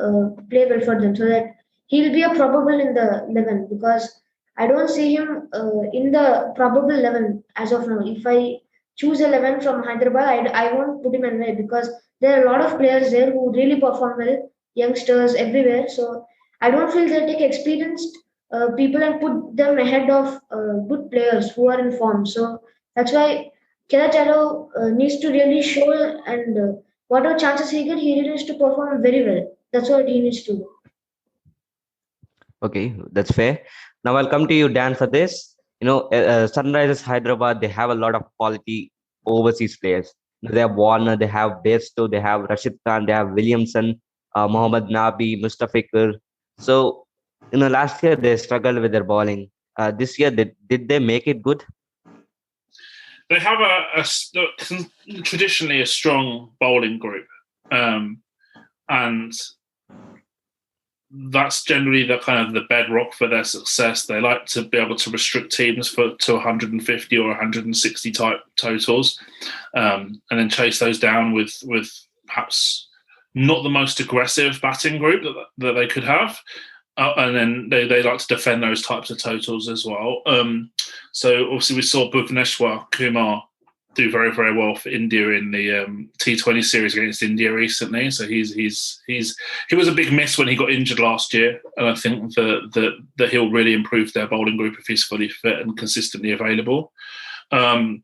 play well for them, so that he'll be a probable in the 11 because I don't see him in the probable 11 as of now. If I choose 11 from Hyderabad, I won't put him in there because there are a lot of players there who really perform well, youngsters everywhere. So I don't feel they take experienced people and put them ahead of good players who are in form. So that's why Kedar Jadhav needs to really show and whatever chances he gets, he really needs to perform very well. That's what he needs to do. Okay, that's fair. Now I'll come to you, Dan, for this. Sunrisers Hyderabad, they have a lot of quality overseas players. They have Warner, they have Bairstow, they have Rashid Khan, they have Williamson, Mohammad Nabi, Mustafikar. So, last year they struggled with their bowling. This year, did they make it good? They have traditionally a strong bowling group, and that's generally the kind of the bedrock for their success. They like to be able to restrict teams to 150 or 160 type totals, and then chase those down with perhaps not the most aggressive batting group that they could have. And then they like to defend those types of totals as well. So obviously we saw Bhuvneshwar Kumar do very, very well for India in the T20 series against India recently. So he was a big miss when he got injured last year, and I think that he'll really improve their bowling group if he's fully fit and consistently available. I'm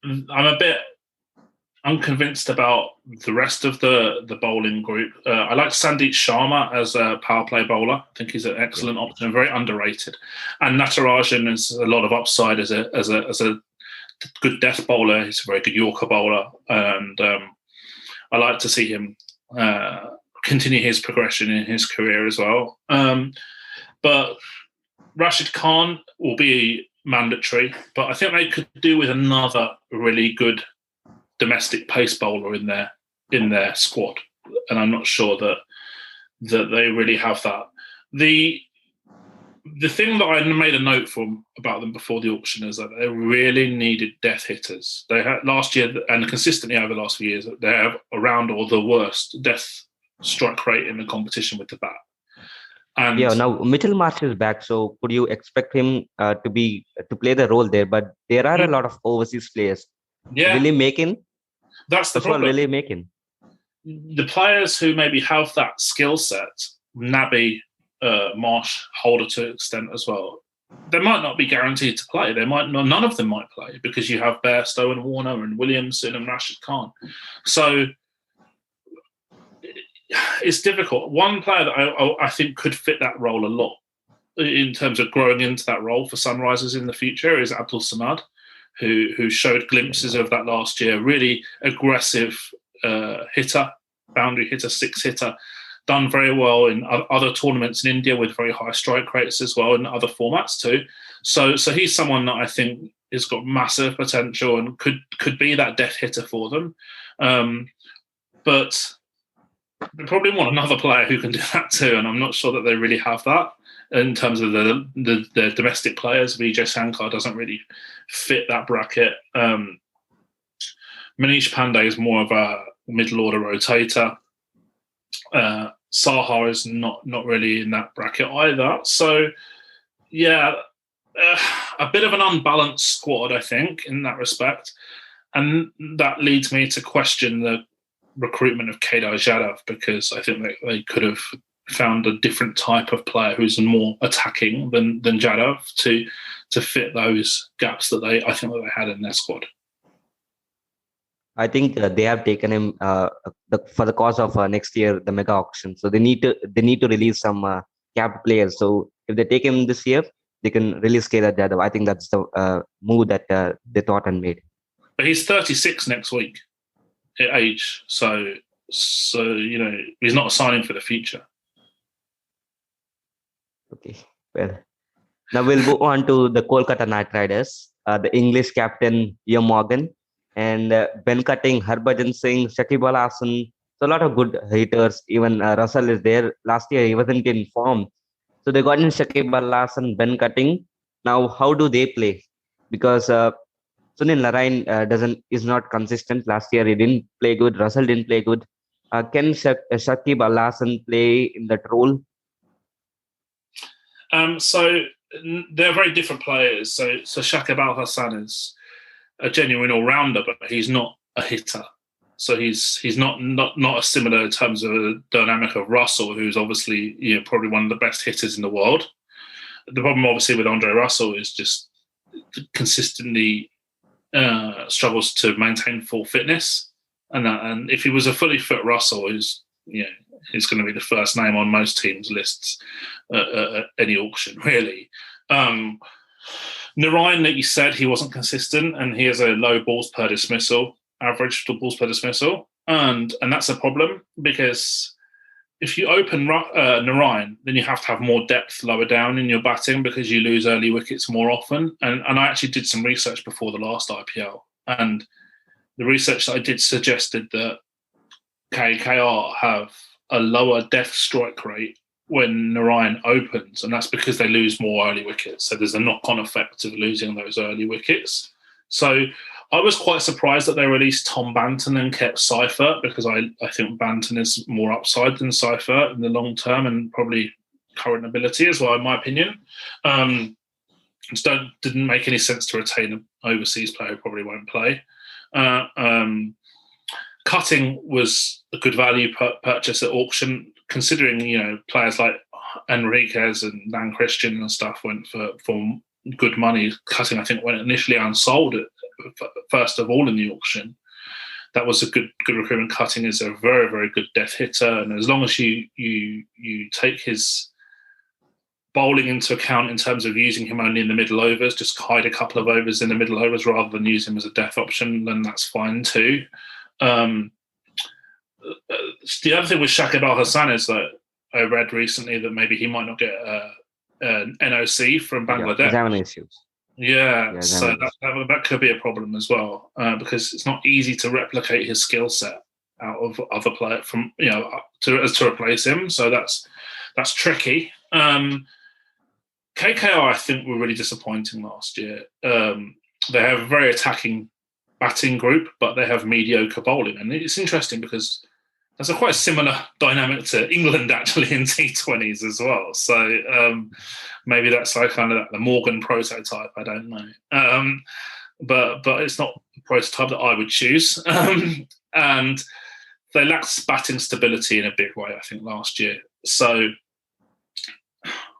a bit unconvinced about the rest of the bowling group. I like Sandeep Sharma as a power play bowler. I think he's an excellent option, very underrated. And Natarajan has a lot of upside as a good death bowler. He's a very good Yorker bowler, and I like to see him continue his progression in his career as well. But Rashid Khan will be mandatory, but I think they could do with another really good domestic pace bowler in their squad, and I'm not sure that they really have that. The thing that I made a note about them before the auction is that they really needed death hitters. They had last year and consistently over the last few years, they have around or the worst death strike rate in the competition with the bat. And now Mitchell Marsh is back, so could you expect him to play the role there? But there are a lot of overseas players. Yeah, will he make in? That's the problem. Will he make in? The players who maybe have that skill set, Nabi, Marsh, Holder to an extent as well, they might not be guaranteed to play. None of them might play because you have Bairstow and Warner and Williamson and Rashid Khan. So it's difficult. One player that I think could fit that role a lot in terms of growing into that role for Sunrisers in the future is Abdul Samad, who showed glimpses of that last year. Really aggressive hitter, boundary hitter, six hitter, done very well in other tournaments in India with very high strike rates as well in other formats too. So he's someone that I think has got massive potential and could be that death hitter for them. But they probably want another player who can do that too, and I'm not sure that they really have that in terms of the domestic players. Vijay Sankar doesn't really fit that bracket. Manish Pandey is more of a middle order rotator. Saha is not really in that bracket either. So, yeah, a bit of an unbalanced squad, I think, in that respect. And that leads me to question the recruitment of Kedar Jadhav, because I think they could have found a different type of player who's more attacking than Jadhav to fit those gaps that they had in their squad. I think they have taken him for the cause of next year, the mega auction. So they need to release some capped players. So if they take him this year, they can release Kedar Jadhav. I think that's the move that they thought and made. But he's 36 next week at age, so he's not signing for the future. Okay, well, now we'll move on to the Kolkata Knight Riders. The English captain Ian Morgan and Ben Cutting, Harbhajan Singh, Shakib Al Hasan. So a lot of good hitters. Even Russell is there. Last year he wasn't in form, so they got in Shakib Al Hasan, Ben Cutting. Now how do they play? Because Sunil Narine is not consistent. Last year he didn't play good. Russell didn't play good. Can Shakib Al Hasan play in that role? So they're very different players. So Shakib Al Hasan is a genuine all-rounder, but he's not a hitter. So he's not a similar in terms of the dynamic of Russell, who's obviously probably one of the best hitters in the world. The problem obviously with Andre Russell is just consistently struggles to maintain full fitness, and if he was a fully fit Russell, he's going to be the first name on most teams' lists at any auction, really. Narine, that you said he wasn't consistent, and he has a low balls per dismissal, average balls per dismissal, and that's a problem, because if you open Narine, then you have to have more depth lower down in your batting, because you lose early wickets more often. And I actually did some research before the last IPL, and the research that I did suggested that KKR have a lower death strike rate when Narine opens, and that's because they lose more early wickets. So there's a knock-on effect of losing those early wickets. So I was quite surprised that they released Tom Banton and kept Seifert, because I think Banton is more upside than Seifert in the long term, and probably current ability as well, in my opinion. Just didn't make any sense to retain an overseas player who probably won't play. Cutting was a good value purchase at auction, considering players like Enriquez and Dan Christian and stuff went for good money. Cutting, I think, went initially unsold first of all in the auction. That was a good recruitment. Cutting is a very, very good death hitter, and as long as you take his bowling into account in terms of using him only in the middle overs, just hide a couple of overs in the middle overs rather than use him as a death option, then that's fine too. The other thing with Shakib Al Hasan is that I read recently that maybe he might not get an NOC from Bangladesh. Yeah, he's having issues. Yeah, so that could be a problem as well, because it's not easy to replicate his skill set out of other players from to replace him. So that's tricky. KKR, I think, were really disappointing last year. They have a very attacking batting group, but they have mediocre bowling, and it's interesting because that's a quite similar dynamic to England actually in T20s as well. So maybe that's like kind of the Morgan prototype. I don't know, but it's not a prototype that I would choose. And they lacked batting stability in a big way, I think, last year. So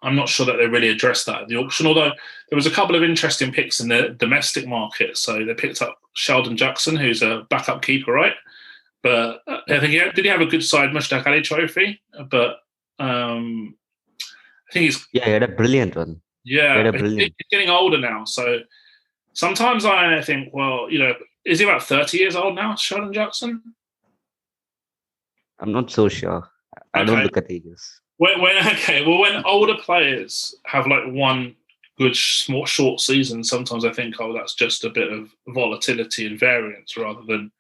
I'm not sure that they really addressed that at the auction, although there was a couple of interesting picks in the domestic market. So they picked up Sheldon Jackson, who's a backup keeper, right? But I think did he have a good side Mushtaq Ali trophy? But I think he had a brilliant one. Yeah, he's getting older now. So sometimes I think, well, is he about 30 years old now, Sheldon Jackson? I'm not so sure. I don't look at ages. When older players have like one good short season, sometimes I think, that's just a bit of volatility and variance rather than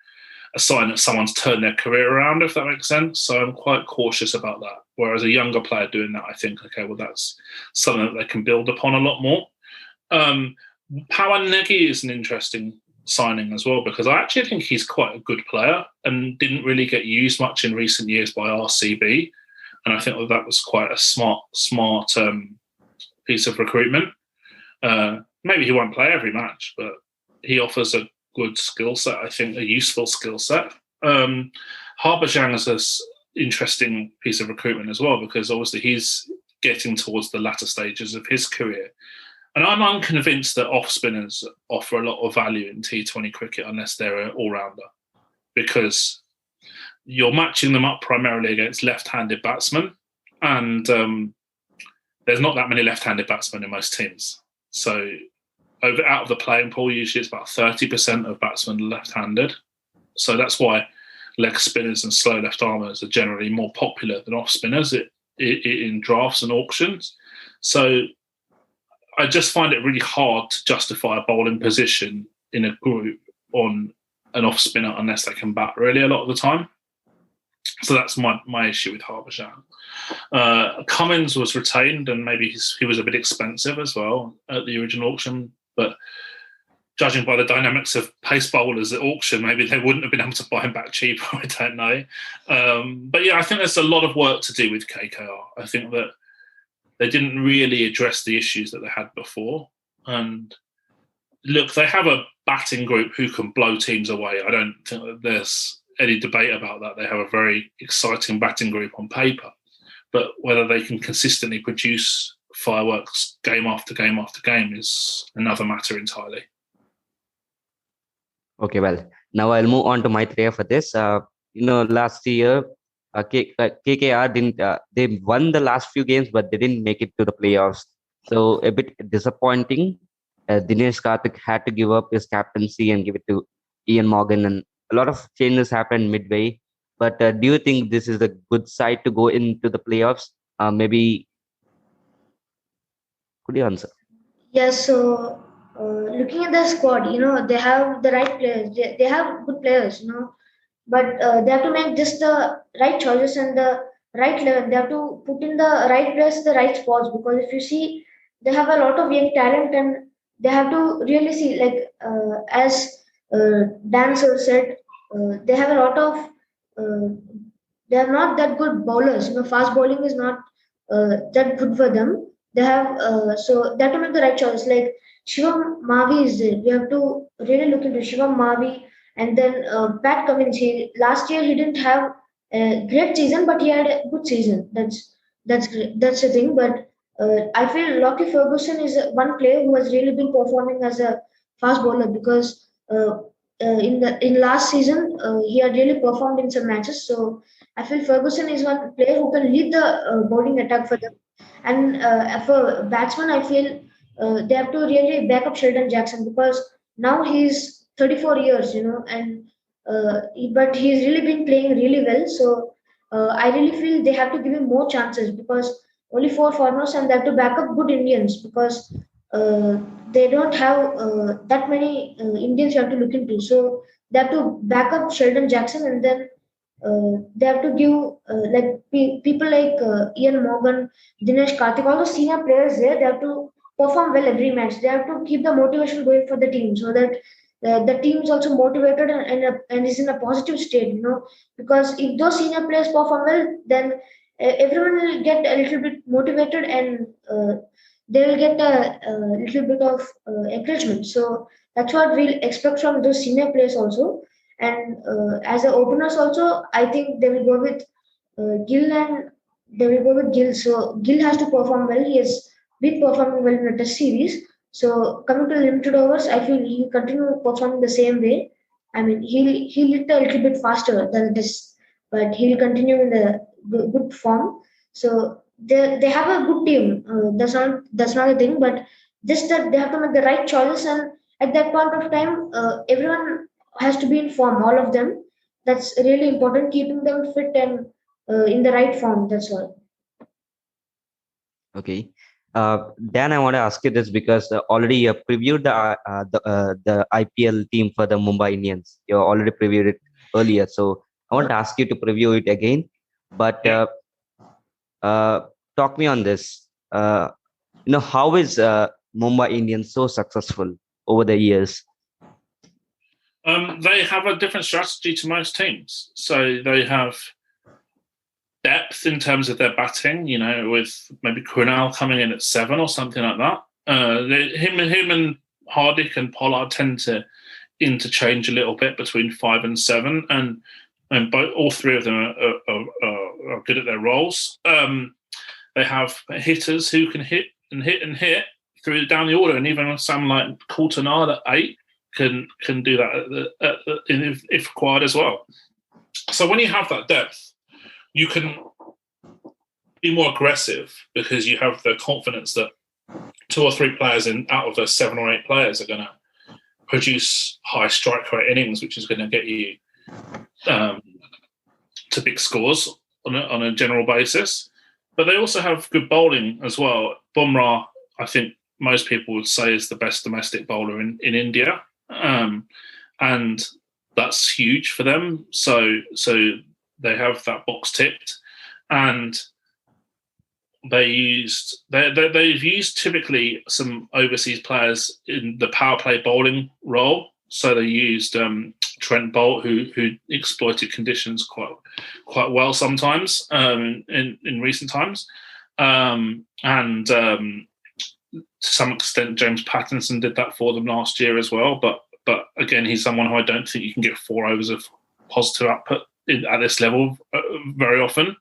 a sign that someone's turned their career around, if that makes sense. So I'm quite cautious about that. Whereas a younger player doing that, I think, that's something that they can build upon a lot more. Pawan Negi is an interesting signing as well, because I actually think he's quite a good player and didn't really get used much in recent years by RCB. And I think that was quite a smart piece of recruitment. Maybe he won't play every match, but he offers a good skill set. I think a useful skill set. Harbhajan is an interesting piece of recruitment as well, because obviously he's getting towards the latter stages of his career. And I'm unconvinced that off spinners offer a lot of value in T20 cricket unless they're an all-rounder, because you're matching them up primarily against left-handed batsmen, and there's not that many left-handed batsmen in most teams. So out of the playing pool, usually it's about 30% of batsmen are left-handed. So that's why leg spinners and slow left armers are generally more popular than off spinners in drafts and auctions. So I just find it really hard to justify a bowling position in a group on an off spinner unless they can bat really a lot of the time. So that's my issue with Harbhajan. Cummins was retained, and maybe he was a bit expensive as well at the original auction, but judging by the dynamics of pace bowlers at auction, maybe they wouldn't have been able to buy him back cheaper. I don't know. But yeah, I think there's a lot of work to do with KKR. I think that they didn't really address the issues that they had before. And look, they have a batting group who can blow teams away. I don't think that there's any debate about that. They have a very exciting batting group on paper. But whether they can consistently produce fireworks game after game after game is another matter entirely. Okay, well, now I'll move on to my three for this. Last year, KKR didn't. They won the last few games, but they didn't make it to the playoffs. So a bit disappointing. Dinesh Karthik had to give up his captaincy and give it to Ian Morgan, and a lot of changes happened midway. But do you think this is a good side to go into the playoffs? Maybe could you answer? Yes. So looking at the squad, they have the right players. They have good players, but they have to make just the right choices and the right level. They have to put in the right players, the right spots. Because if you see, they have a lot of young talent, and they have to really see, like as Dan sir said, they have a lot of. They are not that good bowlers. Fast bowling is not that good for them. They have so they have to make the right choice. Like Shivam Mavi is there. We have to really look into Shivam Mavi, and then Pat Cummins. Last year he didn't have a great season, but he had a good season. That's great. That's the thing. But I feel Lockie Ferguson is one player who has really been performing as a fast bowler, because in last season he had really performed in some matches. So I feel Ferguson is one player who can lead the bowling attack for them. And for batsman, I feel they have to really back up Sheldon Jackson, because now he's 34 years, and but he's really been playing really well. So I really feel they have to give him more chances, because only 4 foreigners, and they have to back up good Indians, because they don't have that many Indians you have to look into. So they have to back up Sheldon Jackson, and then they have to give people like Ian Morgan, Dinesh Karthik, all those senior players there. They have to perform well every match. They have to keep the motivation going for the team, so that the team is also motivated and is in a positive state. Because if those senior players perform well, then everyone will get a little bit motivated, and they will get a little bit of encouragement. So that's what we'll expect from those senior players also. And as a openers also, I think they will go with Gill, and they will go with Gill. So Gill has to perform well. He has been performing well in the Test series. So coming to the limited overs, I feel he'll continue performing the same way. I mean, he'll hit a little bit faster than this, but he'll continue in the good form. So they have a good team. That's not a thing, but just that they have to make the right choices, and at that point of time, everyone has to be in form, all of them. That's really important, keeping them fit and in the right form. That's all. Okay. Dan, I want to ask you this because already you have previewed the IPL team for the Mumbai Indians. You already previewed it earlier, so I want to ask you to preview it again. But talk me on this. How is Mumbai Indians so successful over the years? They have a different strategy to most teams. So they have depth in terms of their batting, with maybe Kunal coming in at 7 or something like that. Him and Hardik and Pollard tend to interchange a little bit between 5 and 7, and all three of them are good at their roles. They have hitters who can hit through down the order, and even someone like Coulthard at 8 can do that if required as well. So when you have that depth, you can be more aggressive because you have the confidence that 2 or 3 players out of the 7 or 8 players are going to produce high strike rate innings, which is going to get you to big scores on a general basis. But they also have good bowling as well. Bumrah, I think most people would say, is the best domestic bowler in India. And that's huge for them. So they have that box ticked. And they've used typically some overseas players in the power play bowling role. So they used Trent Boult, who exploited conditions quite well sometimes in recent times, and to some extent James Pattinson did that for them last year as well. But again, he's someone who I don't think you can get 4 overs of positive output at this level very often.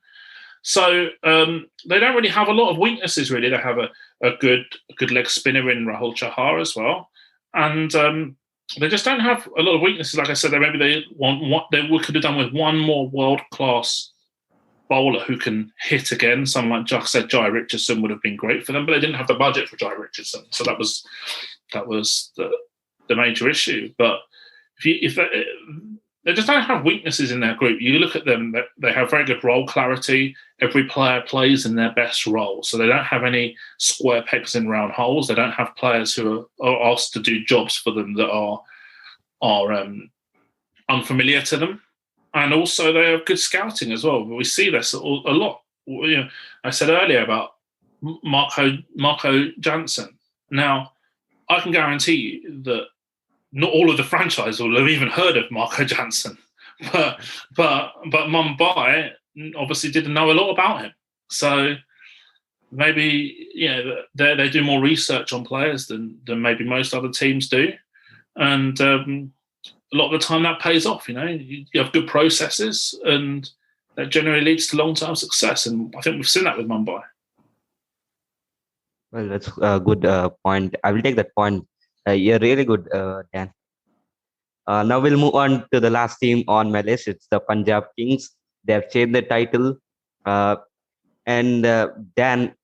So they don't really have a lot of weaknesses. Really, they have a good leg spinner in Rahul Chahar as well, and they just don't have a lot of weaknesses. Like I said, they could have done with one more world class bowler who can hit again. Someone like Jai Richardson would have been great for them, but they didn't have the budget for Jai Richardson, so that was the major issue. But if they just don't have weaknesses in their group. You look at them; they have very good role clarity. Every player plays in their best role, so they don't have any square pegs in round holes. They don't have players who are asked to do jobs for them that are unfamiliar to them. And also, they have good scouting as well. We see this a lot. I said earlier about Marco Jansen. Now, I can guarantee you that not all of the franchise will have even heard of Marco Jansen, but Mumbai obviously didn't know a lot about him. So maybe they do more research on players than maybe most other teams do, and a lot of the time that pays off. You have good processes, and that generally leads to long-term success. And I think we've seen that with Mumbai. Well, that's a good point. I will take that point. You're really good, Dan. Now we'll move on to the last team on my list. It's the Punjab Kings. They have changed the title, and Dan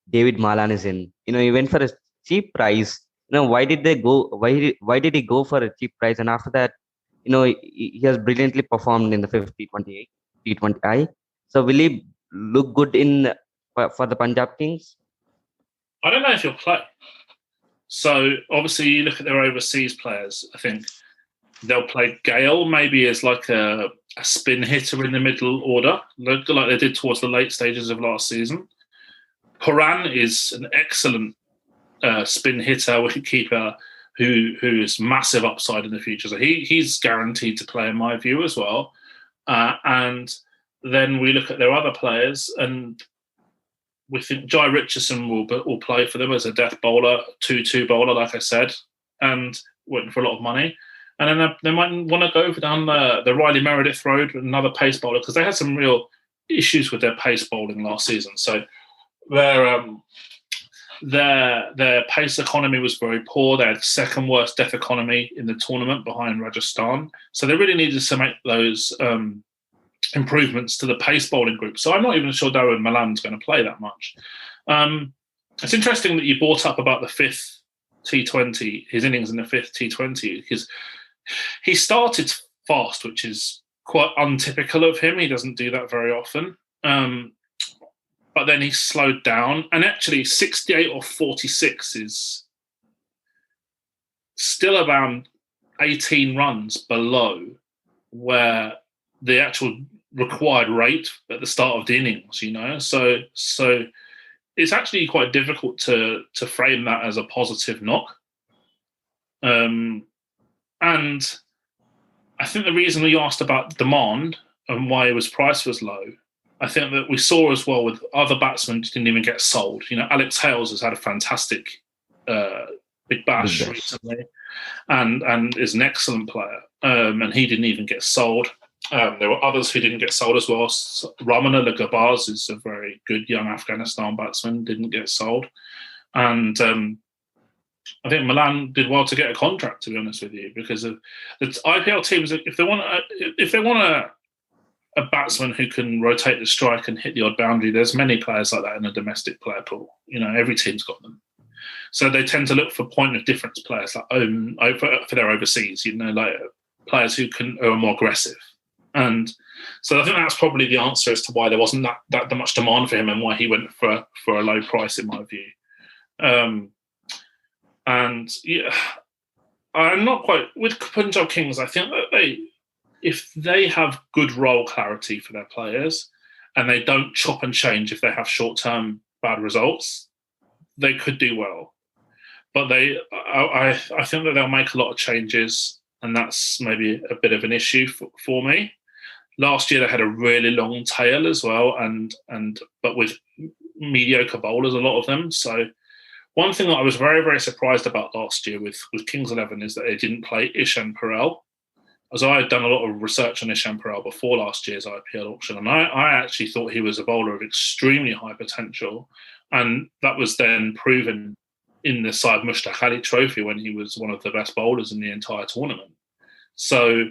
David Malan is in. He went for a cheap price. Why did they go? Why did he go for a cheap price? And after that, he has brilliantly performed in the 50-20 T20I. So will he look good for the Punjab Kings? I don't know if he'll play. So obviously, you look at their overseas players. I think they'll play Gale maybe as like a spin hitter in the middle order, like they did towards the late stages of last season. Horan is an excellent spin hitter, wicketkeeper, who is massive upside in the future. So he's guaranteed to play, in my view, as well. And then we look at their other players, and we think Jai Richardson will play for them as a death bowler, 2-2 bowler, like I said, and went for a lot of money. And then they might want to go down the Riley Meredith road with another pace bowler, because they had some real issues with their pace bowling last season. So their pace economy was very poor. They had the second worst death economy in the tournament behind Rajasthan. So they really needed to make those improvements to the pace bowling group. So I'm not even sure David Malan's going to play that much. It's interesting that you brought up about the 5th T20, his innings in the 5th T20, because he started fast, which is quite untypical of him. He doesn't do that very often. But then he slowed down, and actually 68 or 46 is still around 18 runs below where the actual required rate at the start of the innings, So it's actually quite difficult to frame that as a positive knock. And I think the reason we asked about demand and why his price was low, I think that we saw as well with other batsmen didn't even get sold. Alex Hales has had a fantastic Big Bash recently, and is an excellent player. And he didn't even get sold. There were others who didn't get sold as well. Ramana Lagabaz is a very good young Afghanistan batsman, didn't get sold. And I think Milan did well to get a contract, to be honest with you, because of the IPL teams. If they want a batsman who can rotate the strike and hit the odd boundary, there's many players like that in a domestic player pool. Every team's got them. So they tend to look for point of difference players, like for their overseas. Like players who are more aggressive. And so I think that's probably the answer as to why there wasn't that much demand for him and why he went for a low price, in my view. And yeah, I'm not quite with Punjab Kings. I think that if they have good role clarity for their players and they don't chop and change if they have short-term bad results, they could do well. But I think that they'll make a lot of changes, and that's maybe a bit of an issue for me. Last year they had a really long tail as well, but with mediocre bowlers, a lot of them. So one thing that I was very, very surprised about last year with Kings 11 is that they didn't play Ishan Perel. As I had done a lot of research on Ishan Perel before last year's IPL auction, and I actually thought he was a bowler of extremely high potential, and that was then proven in the Syed Mushtaq Ali Trophy when he was one of the best bowlers in the entire tournament. So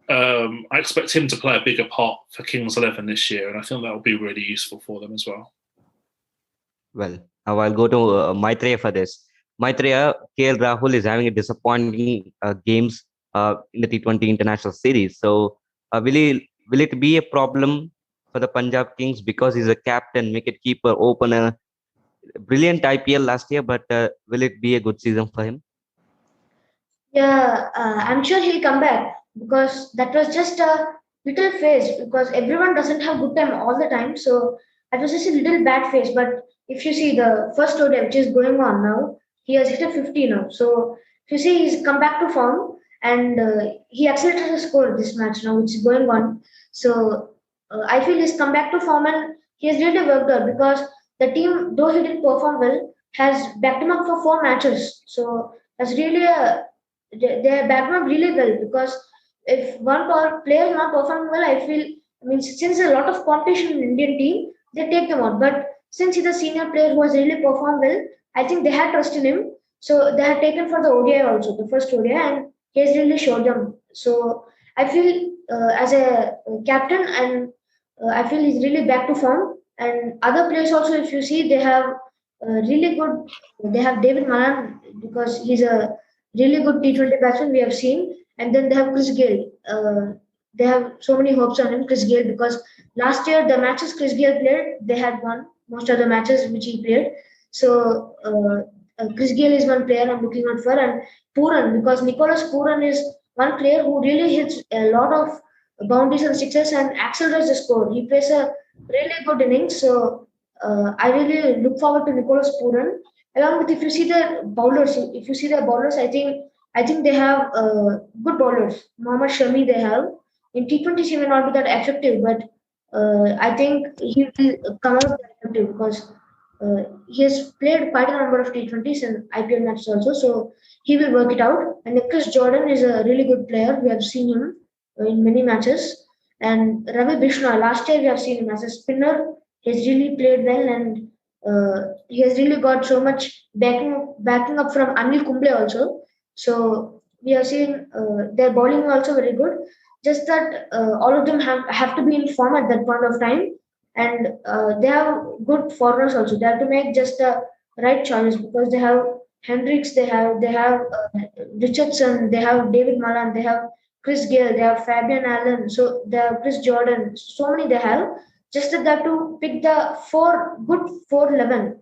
I expect him to play a bigger part for Kings 11 this year, and I think that will be really useful for them as well. Well, now I'll go to Maitreya for this. Maitreya, KL Rahul is having a disappointing games in the T20 International Series. So will it be a problem for the Punjab Kings because he's a captain, wicket-keeper, opener? Brilliant IPL last year, but will it be a good season for him? Yeah, I'm sure he'll come back because that was just a little phase because everyone doesn't have good time all the time. So that was just a little bad phase. But if you see the first ODI, which is going on now, he has hit a 50 now. So if you see, he's come back to form and he accelerated the score this match now, which is going on. So I feel he's come back to form and he has really worked out because the team, though he didn't perform well, has backed him up for 4 matches. So that's really they backed him up really well because if one player is not performing well, since there's a lot of competition in the Indian team, they take them out. But since he's a senior player who has really performed well, I think they had trust in him. So they had taken for the ODI also, the first ODI, and he has really showed them. So I feel as a captain, and I feel he's really back to form. And other players also, if you see, they have really good. They have David Malan because he's a really good T20 batsman we have seen, and then they have Chris Gayle. They have so many hopes on him, Chris Gayle, because last year the matches Chris Gayle played, they had won most of the matches which he played. So Chris Gayle is one player I'm looking out for, and Pooran, because Nicholas Pooran is one player who really hits a lot of boundaries and sixes and accelerates the score. He plays a really good innings. So I really look forward to Nicholas Pooran. Along with if you see their bowlers, I think they have good bowlers. Mohammad Shami they have. In T20s he may not be that effective, but I think he will come out effective because he has played quite a number of T20s and IPL matches also, so he will work it out. And Chris Jordan is a really good player. We have seen him in many matches. And Ravi Bishnoi, last year we have seen him as a spinner. He's really played well, and he has really got so much backing up from Anil Kumble also. So we have seen their bowling also very good. Just that all of them have to be in form at that point of time, and they have good foreigners also. They have to make just the right choice because they have Hendricks, they have Richardson, they have David Malan, they have Chris Gayle, they have Fabian Allen, so they have Chris Jordan. So many they have. Just that they have to pick the good 4-11.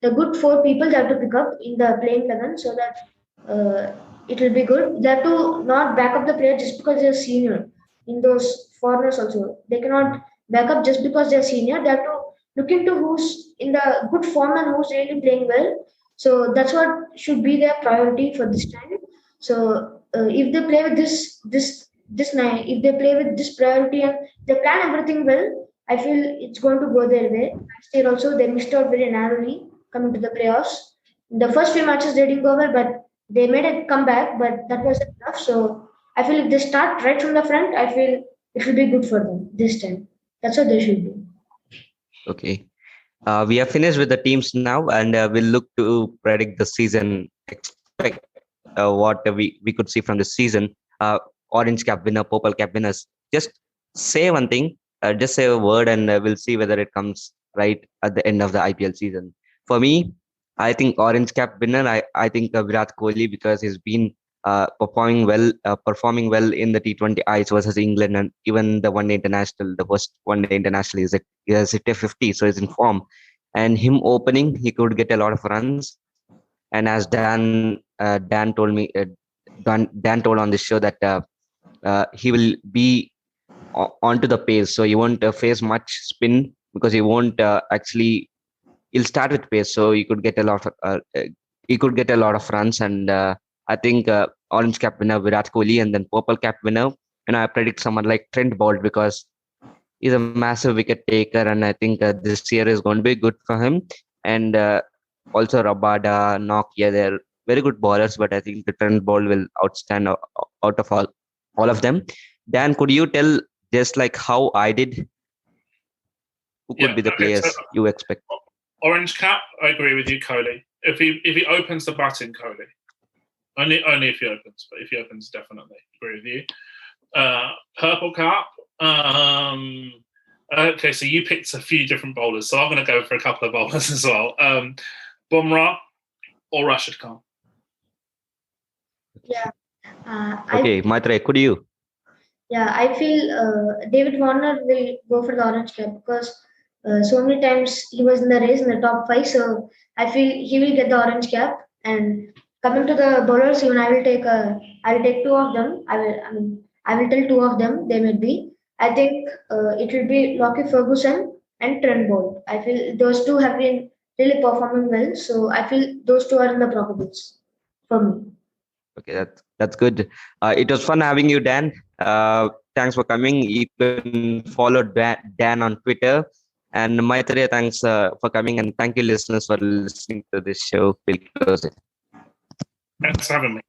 The good 4 people they have to pick up in the playing 11 so that it will be good. They have to not back up the player just because they're senior. In those foreigners also, they cannot back up just because they're senior. They have to look into who's in the good form and who's really playing well. So that's what should be their priority for this time. So if they play with this night, if they play with this priority and they plan everything well, I feel it's going to go their way. Last year also they missed out very narrowly coming to the playoffs. The first few matches they didn't go well, but they made a comeback, but that wasn't enough. So I feel if they start right from the front, I feel it will be good for them this time. That's what they should do. Okay. We are finished with the teams now, and we'll look to predict the season. Expect what we could see from the season. Orange cap winner, purple cap winners. Just say one thing. Just say a word, and we'll see whether it comes right at the end of the IPL season. For me, I think orange cap winner. I think Virat Kohli, because he's been performing well in the T20 I's versus England, and even the one day international, the first one day international, he has hit a 50, so he's in form. And him opening, he could get a lot of runs. And as Dan told me, Dan told on this show that he will be onto the pace, so he won't face much spin, because he won't actually. He'll start with pace, so he could get a lot of runs. And I think orange cap winner Virat Kohli, and then purple cap winner, and I predict someone like Trent Bolt, because he's a massive wicket taker, and I think this year is going to be good for him. And also Rabada, Nokia, they're very good bowlers, but I think the Trent Bolt will outstand out of all of them. Dan, could you tell, just like how I did, who could be the players you expect? Orange cap, I agree with you, Kohli. If he opens the batting, Kohli. Only if he opens, but if he opens, definitely agree with you. Purple cap. Okay, so you picked a few different bowlers, so I'm going to go for a couple of bowlers as well. Bumrah or Rashid Khan. Yeah. Okay, Maitre, could you? Yeah, I feel David Warner will go for the orange cap because so many times he was in the race in the top 5. So I feel he will get the orange cap. And coming to the bowlers, even I will take 2 of them. I will tell 2 of them. They may be. I think it will be Lockie Ferguson and Trent Bolt. I feel those 2 have been really performing well. So I feel those 2 are in the probables for me. Okay, that's good. It was fun having you, Dan. Thanks for coming. You can follow Dan on Twitter. And Maitreya, thanks for coming, and thank you, listeners, for listening to this show. We'll close it. Thanks for having me.